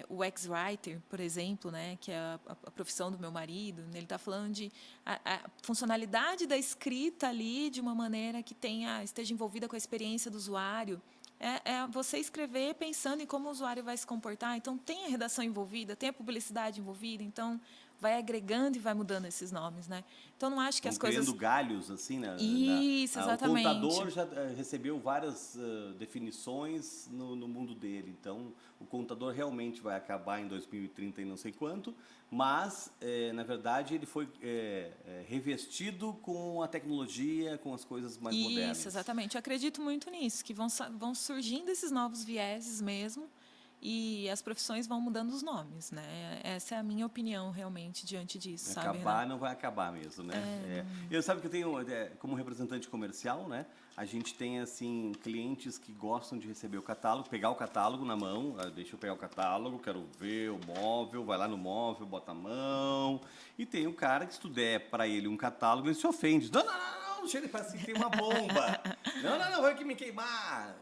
O ex-writer, por exemplo, né, que é a profissão do meu marido, ele está falando de a funcionalidade da escrita ali de uma maneira que esteja envolvida com a experiência do usuário. É você escrever pensando em como o usuário vai se comportar. Então, tem a redação envolvida, tem a publicidade envolvida. Então, vai agregando e vai mudando esses nomes, né? Então, não acho que as coisas... criando galhos, assim, né? Isso, exatamente. O contador já recebeu várias definições no mundo dele. Então, o contador realmente vai acabar em 2030 e não sei quanto, mas, na verdade, ele foi revestido com a tecnologia, com as coisas mais modernas. Isso, exatamente. Eu acredito muito nisso, que vão surgindo esses novos vieses mesmo, e as profissões vão mudando os nomes, né? Essa é a minha opinião realmente diante disso, sabe? Acabar não vai acabar mesmo, né? Eu sabe que eu tenho, como representante comercial, né? A gente tem assim clientes que gostam de receber o catálogo, pegar o catálogo na mão, deixa eu pegar o catálogo, quero ver o móvel, vai lá no móvel, bota a mão. E tem o cara que se tu der para ele um catálogo, ele se ofende. Não, chega, parece que tem uma bomba. Não, vai que me queimar.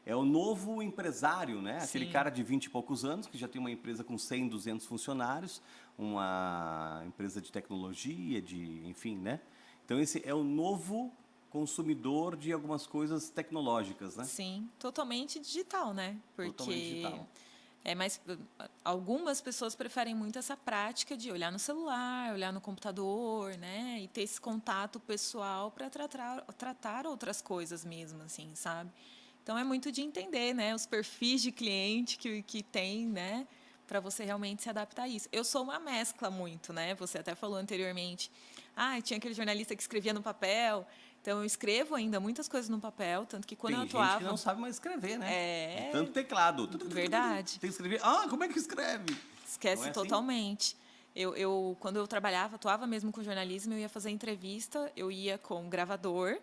É o novo empresário, né? Sim. Aquele cara de 20 e poucos anos, que já tem uma empresa com 100, 200 funcionários, uma empresa de tecnologia, enfim, né? Então, esse é o novo consumidor de algumas coisas tecnológicas, né? Sim, totalmente digital, né? Porque totalmente digital. Mas algumas pessoas preferem muito essa prática de olhar no celular, olhar no computador, né? E ter esse contato pessoal para tratar outras coisas mesmo, assim, sabe? Então, é muito de entender, né, os perfis de cliente que tem, né, para você realmente se adaptar a isso. Eu sou uma mescla muito, né? Você até falou anteriormente. Tinha aquele jornalista que escrevia no papel. Então, eu escrevo ainda muitas coisas no papel, tanto que quando eu atuava... Tem gente que não sabe mais escrever, né? De tanto teclado. Verdade. Tem que escrever. Como é que escreve? Esquece totalmente. Eu, quando eu atuava mesmo com jornalismo, eu ia fazer entrevista, eu ia com gravador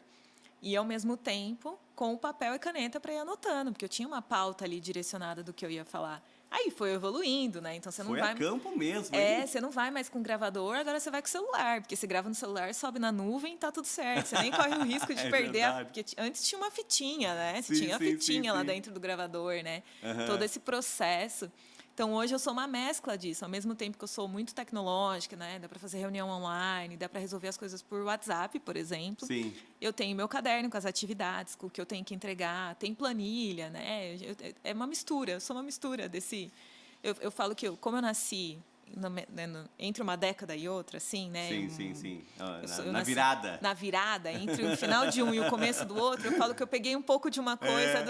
e, ao mesmo tempo, com o papel e caneta para ir anotando, porque eu tinha uma pauta ali direcionada do que eu ia falar. Aí foi evoluindo, né? Então você não vai... Foi a campo mesmo, hein? Você não vai mais com gravador, agora você vai com celular, porque você grava no celular, sobe na nuvem, tá tudo certo. Você nem corre o risco de perder, porque antes tinha uma fitinha, né? Você tinha a fitinha lá dentro do gravador, né? Todo esse processo. Então, hoje eu sou uma mescla disso. Ao mesmo tempo que eu sou muito tecnológica, né? Dá para fazer reunião online, dá para resolver as coisas por WhatsApp, por exemplo. Sim. Eu tenho meu caderno com as atividades, com o que eu tenho que entregar. Tem planilha, né? É uma mistura. Eu sou uma mistura desse... Eu falo que, como eu nasci entre uma década e outra, assim, né? Sim. Na virada. Na virada, entre o final de um e o começo do outro, eu falo que eu peguei um pouco de uma coisa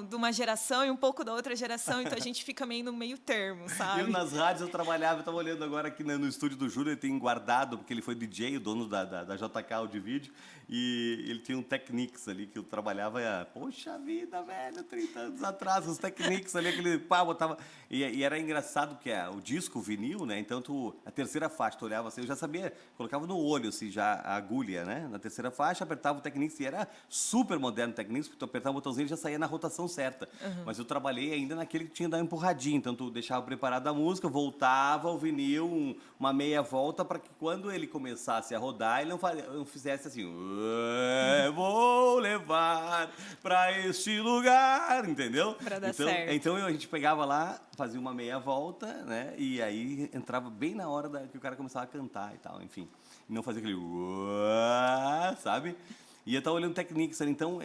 de uma geração e um pouco da outra geração, então a gente fica meio no meio termo, sabe? Eu nas rádios eu trabalhava, eu estava olhando agora aqui no estúdio do Júlio, ele tem guardado, porque ele foi DJ, o dono da JK Audio-Vídeo, e ele tinha um Technics ali que eu trabalhava, poxa vida, velho, 30 anos atrás, os Technics ali, aquele pá, botava... E era engraçado porque o disco, o vinil, né? Então, a terceira faixa, tu olhava assim, eu já sabia, colocava no olho, assim, já a agulha, né? Na terceira faixa, apertava o Technics, e era super moderno o Technics, porque tu apertava o botãozinho e já saía na rotação certa. Mas eu trabalhei ainda naquele que tinha que dar uma empurradinha, então tu deixava preparada a música, voltava o vinil, uma meia volta, para que quando ele começasse a rodar, ele não fizesse assim, vou levar para este lugar, entendeu? Para dar certo. Então a gente pegava lá, fazia uma meia volta, né? E aí entrava bem na hora que o cara começava a cantar e tal, enfim. E não fazia aquele sabe? E eu estava olhando Technics, então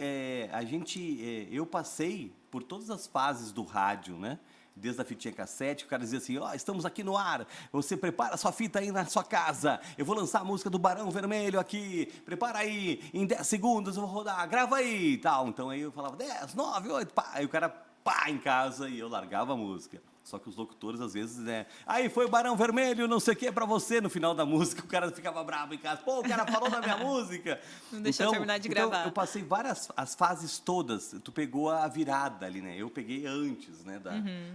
eu passei por todas as fases do rádio, né? Desde a fitinha cassete, o cara dizia assim, estamos aqui no ar, você prepara a sua fita aí na sua casa, eu vou lançar a música do Barão Vermelho aqui, prepara aí, em 10 segundos eu vou rodar, grava aí e tal. Então aí eu falava 10, 9, 8, pá, aí o cara pá em casa e eu largava a música. Só que os locutores, às vezes, aí foi o Barão Vermelho, não sei o que, pra você. No final da música, o cara ficava bravo em casa. Pô, o cara falou da minha música. Não deixou eu terminar de gravar. Eu passei as fases todas. Tu pegou a virada ali, né? Eu peguei antes, né?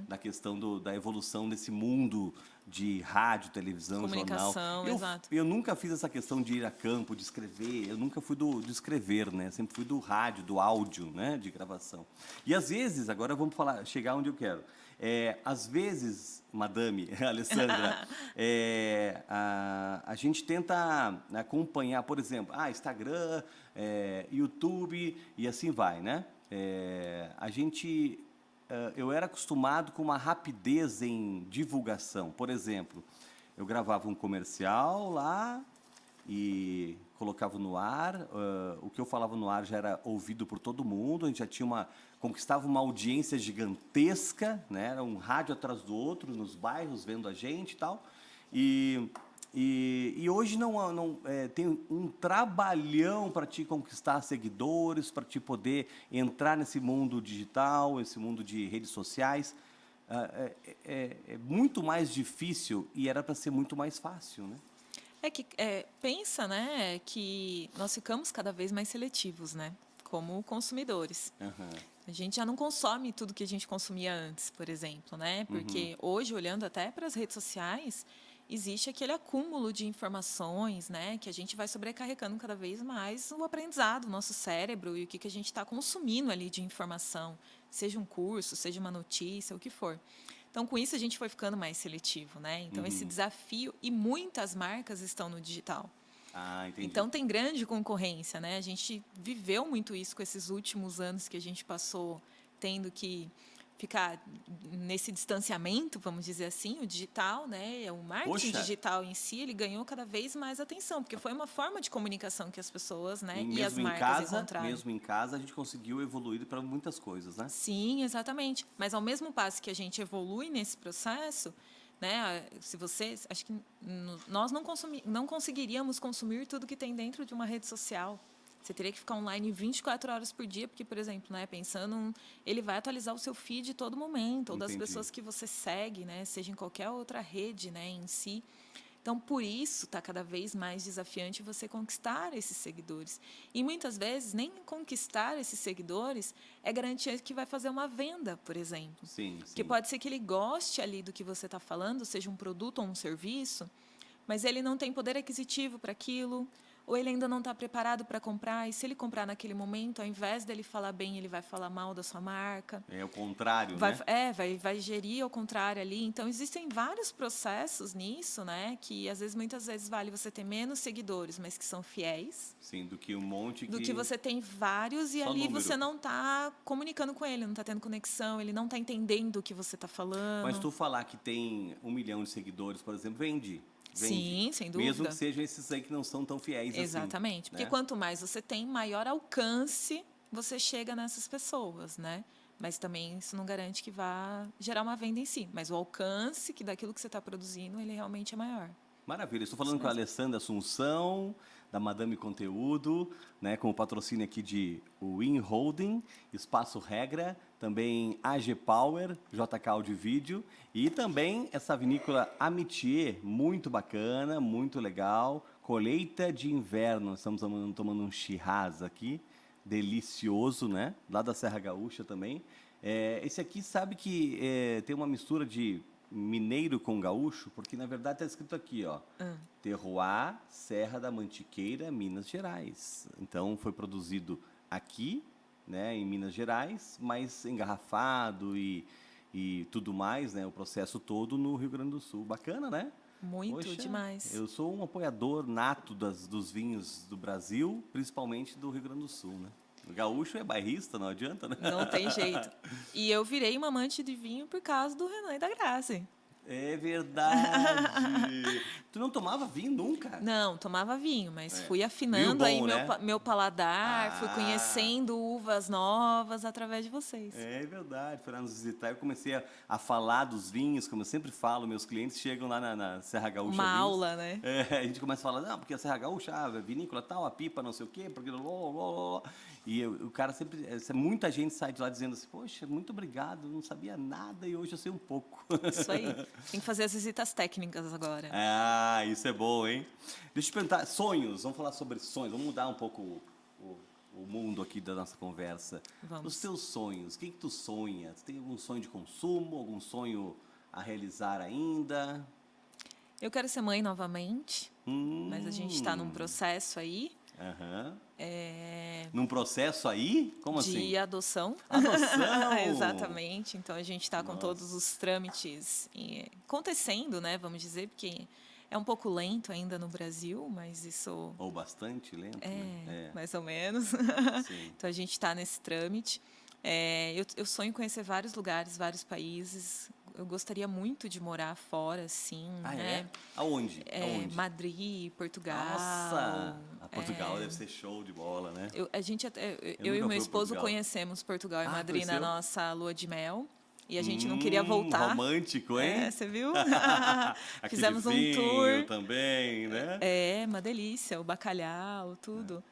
Da questão da evolução desse mundo de rádio, televisão, comunicação, jornal. Exato. Eu nunca fiz essa questão de ir a campo, de escrever. Eu nunca fui de escrever, né? Sempre fui do rádio, do áudio, né? De gravação. E às vezes, agora vamos chegar onde eu quero. Às vezes, madame Alessandra, a gente tenta acompanhar, por exemplo, Instagram, YouTube e assim vai, né? Eu era acostumado com uma rapidez em divulgação. Por exemplo, eu gravava um comercial lá e colocava no ar, o que eu falava no ar já era ouvido por todo mundo, a gente já conquistava uma audiência gigantesca, né? Era um rádio atrás do outro, nos bairros, vendo a gente e tal. E hoje tem um trabalhão para te conquistar seguidores, para te poder entrar nesse mundo digital, esse mundo de redes sociais. É muito mais difícil e era para ser muito mais fácil, né? Pensa, né, que nós ficamos cada vez mais seletivos, né, como consumidores. A gente já não consome tudo que a gente consumia antes, por exemplo, né? Porque hoje, olhando até para as redes sociais, existe aquele acúmulo de informações, né, que a gente vai sobrecarregando cada vez mais o aprendizado, o nosso cérebro e o que a gente está consumindo ali de informação, seja um curso, seja uma notícia, o que for. Então, com isso, a gente foi ficando mais seletivo, né? Então, esse desafio... E muitas marcas estão no digital. Entendi. Então, tem grande concorrência, né? A gente viveu muito isso com esses últimos anos que a gente passou tendo que ficar nesse distanciamento, vamos dizer assim, o digital, né? O marketing digital em si, ele ganhou cada vez mais atenção, porque foi uma forma de comunicação que as pessoas, né, e as marcas encontraram. Mesmo em casa, a gente conseguiu evoluir para muitas coisas, né? Sim, exatamente. Mas ao mesmo passo que a gente evolui nesse processo, né, acho que nós não conseguiríamos consumir tudo que tem dentro de uma rede social. Você teria que ficar online 24 horas por dia, porque, por exemplo, né, ele vai atualizar o seu feed todo momento, ou das pessoas que você segue, né, seja em qualquer outra rede, né, em si. Então, por isso, está cada vez mais desafiante você conquistar esses seguidores. E, muitas vezes, nem conquistar esses seguidores é garantia que vai fazer uma venda, por exemplo. Sim. Porque pode ser que ele goste ali do que você está falando, seja um produto ou um serviço, mas ele não tem poder aquisitivo para aquilo, ou ele ainda não está preparado para comprar, e se ele comprar naquele momento, ao invés dele falar bem, ele vai falar mal da sua marca. É o contrário, vai, né? vai gerir ao contrário ali. Então, existem vários processos nisso, né? Que, muitas vezes, vale você ter menos seguidores, mas que são fiéis. Sim, do que um monte do que você tem vários e só ali número. Você não está comunicando com ele, não está tendo conexão, ele não está entendendo o que você está falando. Mas tu falar que tem 1 milhão de seguidores, por exemplo, vende. Sim, sem dúvida. Mesmo que sejam esses aí que não são tão fiéis Exatamente, assim, porque né? quanto mais você tem, maior alcance você chega nessas pessoas, né? Mas também isso não garante que vá gerar uma venda em si. Mas o alcance daquilo que você está produzindo, ele realmente é maior. Maravilha. Estou falando com a Alessandra Assunção, da Madame Conteúdo, né, com o patrocínio aqui de Win Holding, Espaço Regra, também AG Power, JK Audio Vídeo e também essa vinícola Amitié, muito bacana, muito legal. Colheita de inverno, estamos tomando um Shiraz aqui, delicioso, né? Lá da Serra Gaúcha também. Esse aqui sabe que tem uma mistura de mineiro com gaúcho, porque na verdade está escrito aqui, ó, Terroir, Serra da Mantiqueira, Minas Gerais. Então foi produzido aqui, né, em Minas Gerais, mas engarrafado e tudo mais, né, o processo todo no Rio Grande do Sul. Bacana, né? Muito. Poxa, demais. Eu sou um apoiador nato dos vinhos do Brasil, principalmente do Rio Grande do Sul, né? O gaúcho é bairrista, não adianta, né? Não tem jeito. E eu virei uma amante de vinho por causa do Renan e da Grazi. É verdade. Tu não tomava vinho nunca? Não, tomava vinho, mas fui Vinho afinando bom, aí né? meu paladar, fui conhecendo uvas novas através de vocês. É verdade, foi lá nos visitar. Eu comecei a falar dos vinhos, como eu sempre falo, meus clientes chegam lá na Serra Gaúcha Uma Vinhos. aula, né? A gente começa a falar, não, porque a Serra Gaúcha, vinícola tal, a pipa, não sei o quê, porque... E o cara sempre... Muita gente sai de lá dizendo assim, poxa, muito obrigado, não sabia nada e hoje eu sei um pouco. Isso aí. Tem que fazer as visitas técnicas agora. Ah, isso é bom, hein? Deixa eu te perguntar, sonhos, vamos falar sobre sonhos, vamos mudar um pouco o mundo aqui da nossa conversa. Vamos. Os teus sonhos, o que tu sonhas? Tem algum sonho de consumo, algum sonho a realizar ainda? Eu quero ser mãe novamente, mas a gente está num processo aí. Num processo aí? Como de assim? adoção. Adoção! Exatamente. Então, a gente está com todos os trâmites acontecendo, né? Vamos dizer, porque é um pouco lento ainda no Brasil, mas isso... Ou bastante lento, né? mais ou menos. Sim. Então, a gente está nesse trâmite. Eu sonho em conhecer vários lugares, vários países. Eu gostaria muito de morar fora, sim. É? Aonde? Aonde? Madrid, Portugal. Nossa! Portugal deve ser show de bola, né? Eu e meu esposo conhecemos Portugal e Madrid na nossa lua de mel. E a gente não queria voltar. Romântico, hein? Você viu? Fizemos um tour também, né? Uma delícia. O bacalhau, tudo.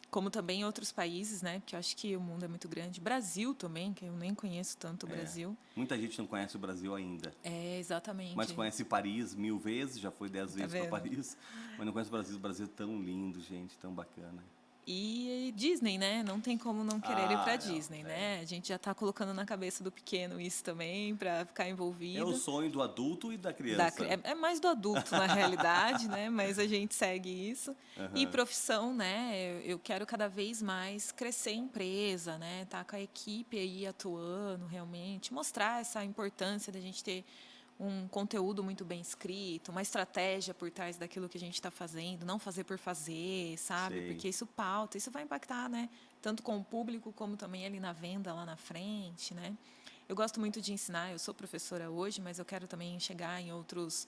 Como também em outros países, né? Porque eu acho que o mundo é muito grande. Brasil também, que eu nem conheço tanto o Brasil. Muita gente não conhece o Brasil ainda. Exatamente. Mas conhece Paris 1000 vezes, já foi 10 vezes para Paris. Mas não conhece o Brasil. O Brasil é tão lindo, gente, tão bacana. E Disney, né? Não tem como não querer ir para Disney, né? A gente já está colocando na cabeça do pequeno isso também, para ficar envolvido. É o sonho do adulto e da criança. É mais do adulto, na realidade, né? Mas a gente segue isso. E profissão, né? Eu quero cada vez mais crescer em empresa, né? Tá com a equipe aí atuando realmente, mostrar essa importância da gente ter um conteúdo muito bem escrito, uma estratégia por trás daquilo que a gente está fazendo, não fazer por fazer, sabe? Sei. Porque isso pauta, isso vai impactar, né? Tanto com o público como também ali na venda, lá na frente, né? Eu gosto muito de ensinar, eu sou professora hoje, mas eu quero também chegar em outras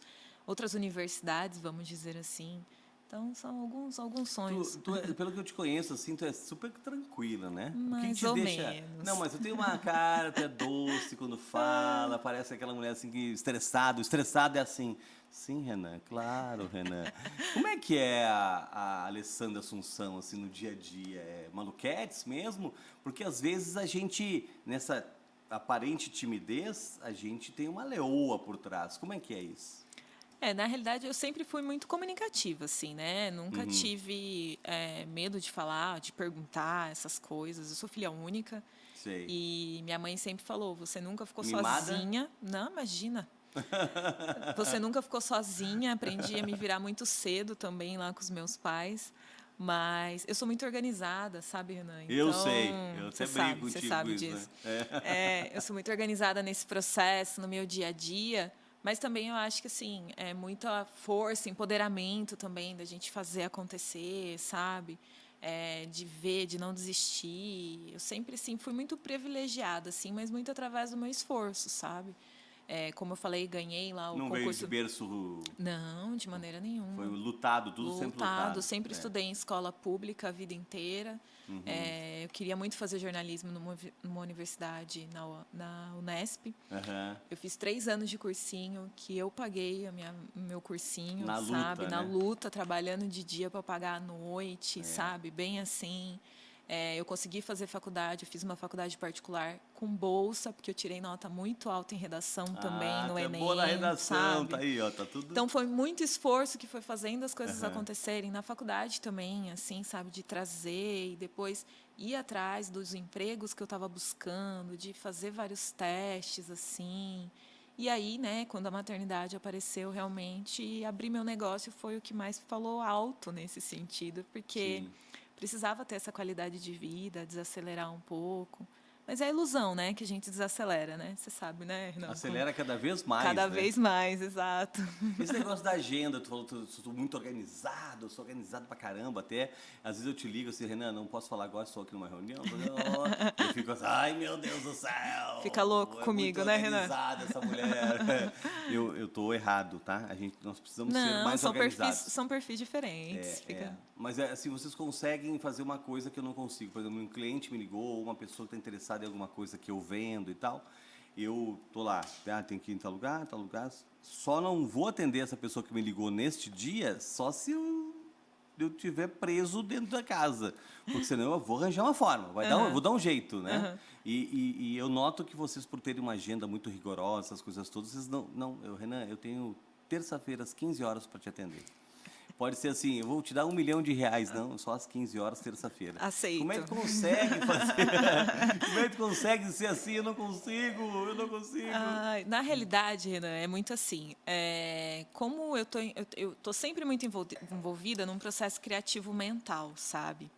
universidades, vamos dizer assim. Então, são alguns sonhos. Pelo que eu te conheço, assim, tu é super tranquila, né? Mais ou menos. Não, mas tu tem uma cara, tu é doce quando fala, parece aquela mulher assim que estressado. Estressado é assim. Sim, Renan, claro, Renan. Como é que é a Alessandra Assunção, assim, no dia a dia? É maluquetes mesmo? Porque às vezes a gente, nessa aparente timidez, a gente tem uma leoa por trás. Como é que é isso? Na realidade, eu sempre fui muito comunicativa, assim, né? Nunca tive medo de falar, de perguntar essas coisas. Eu sou filha única. Sei. E minha mãe sempre falou, você nunca ficou Mimada? sozinha. Não, imagina. Você nunca ficou sozinha, aprendi a me virar muito cedo também lá com os meus pais. Mas eu sou muito organizada, sabe, Renan? Então, Eu sei, eu até brinco você contigo com sabe isso, né? disso. Eu sou muito organizada nesse processo, no meu dia a dia, mas também eu acho que, assim, é muita força, empoderamento também da gente fazer acontecer, sabe? De ver, de não desistir. Eu sempre, assim, fui muito privilegiada, assim, mas muito através do meu esforço, sabe? Como eu falei, ganhei lá o Não veio de concurso. berço, Não, de maneira nenhuma. foi lutado, tudo sempre Lutado, lutado. sempre estudei em escola pública a vida inteira. Eu queria muito fazer jornalismo numa universidade na Unesp. Aham. Eu fiz 3 anos de cursinho, que eu paguei o meu cursinho, Na sabe? luta, Na né? luta, trabalhando de dia para pagar à noite, sabe? Bem assim. Eu consegui fazer faculdade, eu fiz uma faculdade particular com bolsa, porque eu tirei nota muito alta em redação também, no tu é Enem, boa na redação, tá sabe? aí, ó, tá tudo... Então foi muito esforço que foi fazendo as coisas Aham. acontecerem na faculdade também, assim, sabe, de trazer e depois ir atrás dos empregos que eu estava buscando, de fazer vários testes assim. E aí, né, quando a maternidade apareceu, realmente abrir meu negócio foi o que mais falou alto nesse sentido, porque Sim. precisava ter essa qualidade de vida, desacelerar um pouco. Mas é a ilusão, né, que a gente desacelera, né? Você sabe, né, Renan? Acelera cada vez mais, Cada né? vez mais, exato. Esse negócio da agenda, tu falou, sou muito organizado, eu sou organizado pra caramba até. Às vezes eu te ligo assim, Renan, não posso falar agora, estou aqui numa reunião. Eu fico assim, ai meu Deus do céu. Fica louco É comigo, muito né, Renan? organizada essa mulher. Eu tô errado, tá? Nós precisamos ser Não, mais organizados. são perfis diferentes. Mas assim, vocês conseguem fazer uma coisa que eu não consigo. Por exemplo, um cliente me ligou, ou uma pessoa que está interessada em alguma coisa que eu vendo e tal. Eu tô lá, tem que ir em tal lugar, tal lugar. Só não vou atender essa pessoa que me ligou neste dia, só se eu tiver preso dentro da casa. Porque senão eu vou arranjar uma forma, eu vou dar um jeito, né? E eu noto que vocês, por terem uma agenda muito rigorosa, essas coisas todas, vocês Renan, eu tenho terça-feira às 15 horas para te atender. Pode ser assim, eu vou te dar R$1 milhão, não, só às 15 horas, terça-feira. Aceito. Como é que tu consegue fazer? Como é que tu consegue ser assim? Eu não consigo. Na realidade, Renan, é muito assim. Como eu tô sempre muito envolvida num processo criativo mental, sabe?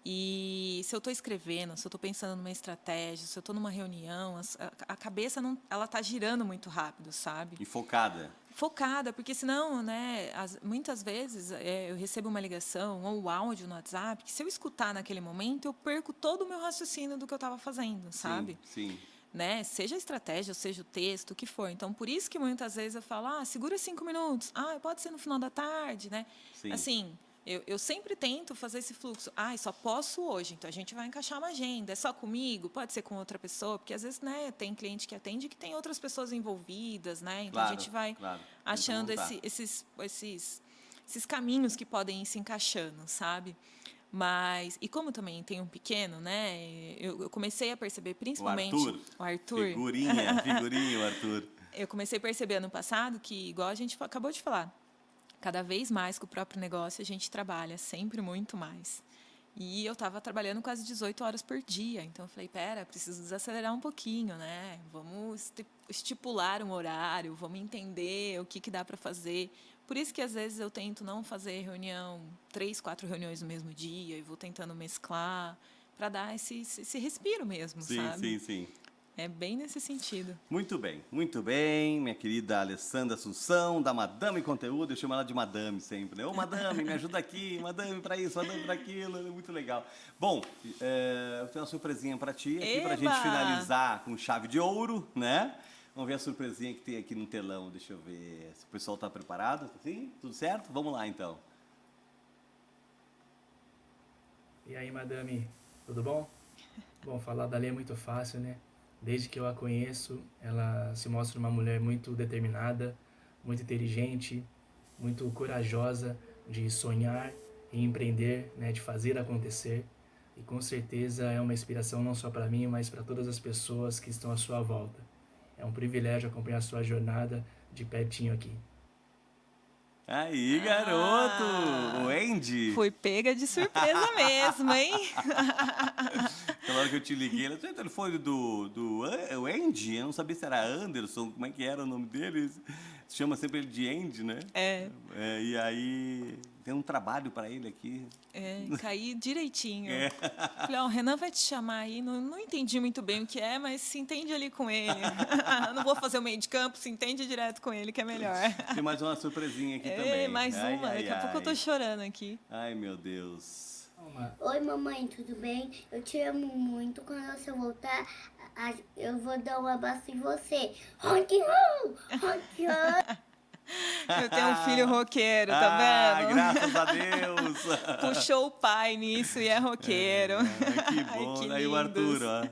E se eu estou escrevendo, se eu estou pensando numa estratégia, se eu estou numa reunião, a cabeça não, ela tá girando muito rápido, sabe? E focada. Focada, porque senão, né, muitas vezes eu recebo uma ligação ou áudio no WhatsApp que se eu escutar naquele momento, eu perco todo o meu raciocínio do que eu estava fazendo, sabe? Sim. Né? Seja a estratégia, seja o texto, o que for. Então, por isso que muitas vezes eu falo, segura 5 minutos. Pode ser no final da tarde, né? Sim. Assim, eu sempre tento fazer esse fluxo. Só posso hoje, então a gente vai encaixar uma agenda. É só comigo? Pode ser com outra pessoa? Porque às vezes, né, tem cliente que atende que tem outras pessoas envolvidas, né? Então Claro, a gente vai claro. achando esses caminhos que podem ir se encaixando, sabe? Mas, e como também tem um pequeno, né? Eu comecei a perceber, principalmente... O Arthur. Figurinha, o Arthur. Eu comecei a perceber ano passado que, igual a gente acabou de falar, cada vez mais com o próprio negócio a gente trabalha, sempre muito mais. E eu estava trabalhando quase 18 horas por dia. Então eu falei, preciso desacelerar um pouquinho, né? Vamos estipular um horário, vamos entender o que dá para fazer. Por isso que às vezes eu tento não fazer reunião, 3, 4 reuniões no mesmo dia, e vou tentando mesclar para dar esse respiro mesmo, sabe? Sim. É bem nesse sentido. Muito bem, minha querida Alessandra Assunção, da Madame Conteúdo. Eu chamo ela de Madame sempre, né? Ô, Madame, me ajuda aqui, Madame para isso, Madame para aquilo, é muito legal. Bom, eu tenho uma surpresinha para ti aqui, para a gente finalizar com chave de ouro, né? Vamos ver a surpresinha que tem aqui no telão, deixa eu ver se o pessoal está preparado. Sim? Tudo certo? Vamos lá, então. E aí, Madame, tudo bom? Bom, falar da Lê é muito fácil, né? Desde que eu a conheço, ela se mostra uma mulher muito determinada, muito inteligente, muito corajosa de sonhar e empreender, né, de fazer acontecer. E com certeza é uma inspiração não só para mim, mas para todas as pessoas que estão à sua volta. É um privilégio acompanhar a sua jornada de pertinho aqui. Aí, garoto! O Andy! Fui pega de surpresa mesmo, hein? Aquela hora que eu te liguei, ela tem o telefone do Andy, eu não sabia se era Anderson, como é que era o nome dele. Chama sempre ele de Andy, né? E aí tem um trabalho para ele aqui. Caí direitinho. É. Falei, ó, o Renan vai te chamar aí. Não entendi muito bem o que é, mas se entende ali com ele. Não vou fazer o meio de campo, se entende direto com ele, que é melhor. Tem mais uma surpresinha aqui também. Mais uma. Daqui a pouco eu tô chorando aqui. Ai, meu Deus. Oi, mamãe, tudo bem? Eu te amo muito. Quando você voltar, eu vou dar um abraço em você. Rock and roll! Rock and roll! Eu tenho um filho roqueiro, tá vendo? Graças a Deus! Puxou o pai nisso e é roqueiro. Que bom. Ai, que Aí o Arthur, ó.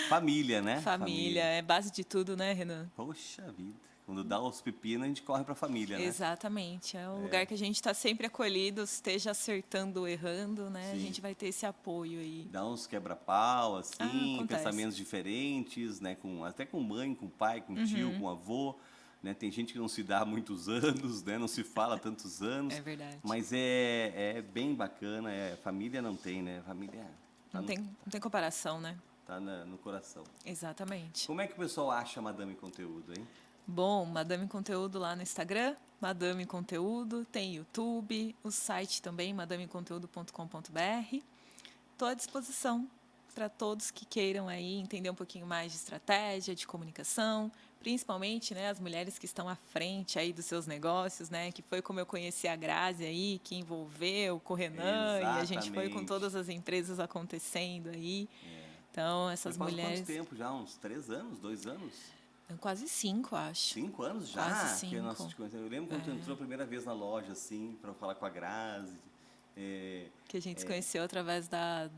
Família, né? Família, é base de tudo, né, Renan? Poxa vida. Quando dá os pepinos, a gente corre pra família, né? Exatamente. É um lugar que a gente está sempre acolhido, esteja acertando ou errando, né? Sim. A gente vai ter esse apoio aí. Dá uns quebra-pau, assim, Acontece. pensamentos diferentes, né? Até com mãe, com pai, com tio, com avô. Né? Tem gente que não se dá há muitos anos, né? Não se fala há tantos anos. É verdade. Mas é bem bacana. Família não tem, né? Família Não tem comparação, né? tá no coração. Exatamente. Como é que o pessoal acha Madame Conteúdo, hein? Bom, Madame Conteúdo lá no Instagram, Madame Conteúdo, tem YouTube, o site também, madameconteúdo.com.br. Estou à disposição para todos que queiram aí entender um pouquinho mais de estratégia, de comunicação, principalmente, né, as mulheres que estão à frente aí dos seus negócios, né, que foi como eu conheci a Grazi aí, que envolveu com o Renan, e a gente foi com Exatamente. todas as empresas acontecendo aí. Então, essas Mas faz mulheres... quanto tempo já? Uns 3 anos? 2 anos? Quase 5, acho. 5 anos já? Quase Que 5. nós te conhecemos. Eu lembro quando tu entrou a primeira vez na loja, assim, para falar com a Grazi. Que a gente se conheceu através da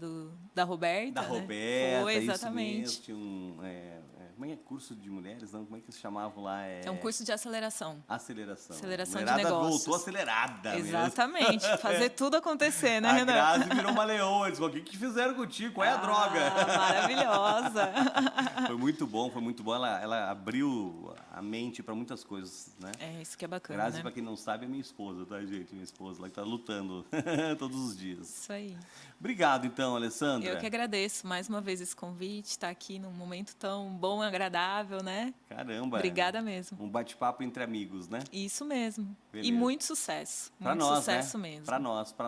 Roberta, Da né? Roberta, Foi, isso exatamente. mesmo. Tinha como é curso de mulheres, não? Como é que eles chamavam lá? É um curso de aceleração. Aceleração. Aceleração de Mulherada negócios. voltou acelerada Exatamente. Fazer tudo acontecer, né, A Renan? Grazi virou uma leoa. Eles falaram, o que fizeram contigo? Qual é a droga? Maravilhosa. Foi muito bom, foi muito bom. Ela abriu a mente para muitas coisas, né? É, isso que é bacana, Grazi, né? para quem não sabe, é minha esposa, tá, gente? Minha esposa lá que tá lutando todos os dias. Isso aí. Obrigado, então, Alessandra. Eu que agradeço mais uma vez esse convite, estar aqui num momento tão bom, agradável, né? Caramba. Obrigada mesmo. Um bate-papo entre amigos, né? Isso mesmo. Beleza. E muito sucesso. Pra Muito nós, sucesso né? mesmo. Pra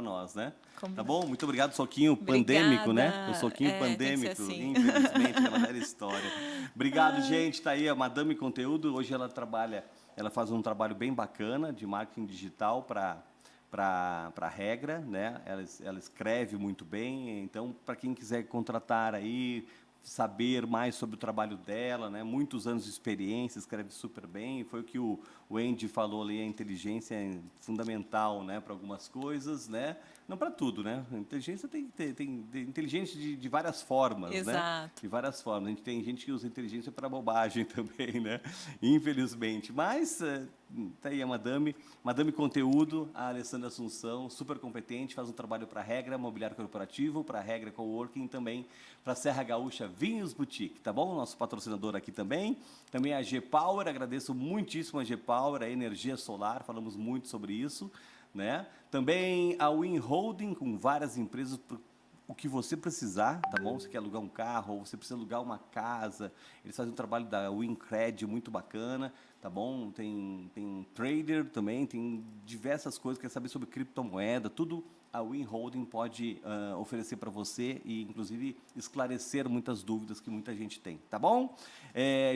nós, né? Combinado. Tá bom? Muito obrigado, soquinho Obrigada. pandêmico, né? O soquinho Tem que ser pandêmico, assim. infelizmente, aquela velha história. Obrigado, gente. Tá aí a Madame Conteúdo. Hoje ela faz um trabalho bem bacana de marketing digital para Regra, né? Ela escreve muito bem. Então, para quem quiser contratar aí, saber mais sobre o trabalho dela, né? Muitos anos de experiência, escreve super bem. Foi o que o Andy falou ali, a inteligência é fundamental, né, para algumas coisas, né? Não para tudo, né? A inteligência tem inteligência de várias formas, né? Exato. De várias formas. A gente tem gente que usa inteligência para bobagem também, né? Infelizmente. Mas tá aí a Madame Conteúdo, a Alessandra Assunção, super competente, faz um trabalho para a Regra Mobiliário Corporativo, para a Regra Coworking, também para a Serra Gaúcha Vinhos Boutique, tá bom? Nosso patrocinador aqui também. Também a G-Power, agradeço muitíssimo a G-Power, a energia solar, falamos muito sobre isso, né? Também a Win Holding, com várias empresas, o que você precisar, tá bom? Você quer alugar um carro, ou você precisa alugar uma casa, eles fazem um trabalho da WinCred muito bacana, tá bom? Tem trader também, tem diversas coisas, quer saber sobre criptomoeda, tudo a Win Holding pode oferecer para você e, inclusive, esclarecer muitas dúvidas que muita gente tem, tá bom?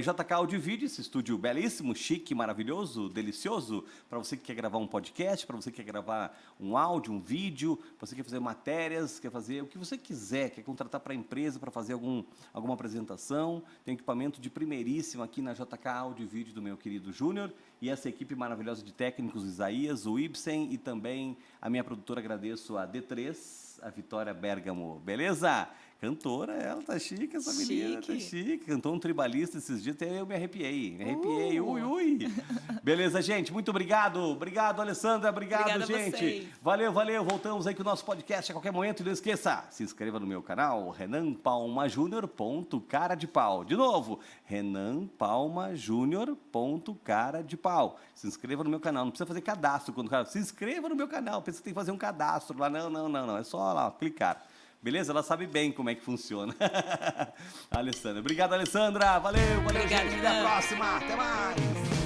JK Audio e Vídeo, esse estúdio belíssimo, chique, maravilhoso, delicioso, para você que quer gravar um podcast, para você que quer gravar um áudio, um vídeo, para você que quer fazer matérias, quer fazer o que você quiser, quer contratar para a empresa para fazer alguma apresentação, tem equipamento de primeiríssimo aqui na JK Audio e Vídeo do meu querido Júnior e essa equipe maravilhosa de técnicos, o Isaías, o Ibsen e também a minha produtora, agradeço a D3, a Vitória Bergamo, beleza? Cantora, ela tá chique, essa menina tá Chique. chique. Cantou um tribalista esses dias, até eu me arrepiei. Ui, ui. Beleza, gente, muito obrigado. Obrigado, Alessandra, obrigado, Obrigada a gente. vocês. Valeu, valeu. Voltamos aí com o nosso podcast a qualquer momento. E não esqueça, se inscreva no meu canal, Renan Palma Júnior, cara de pau. De novo, Renan Palma Júnior, cara de pau. Se inscreva no meu canal, não precisa fazer cadastro. Se inscreva no meu canal, pensa que tem que fazer um cadastro lá. Não, é só lá, clicar. Beleza? Ela sabe bem como é que funciona. Alessandra. Obrigado, Alessandra. Valeu, Obrigada, gente. Até a Renan. próxima. Até mais.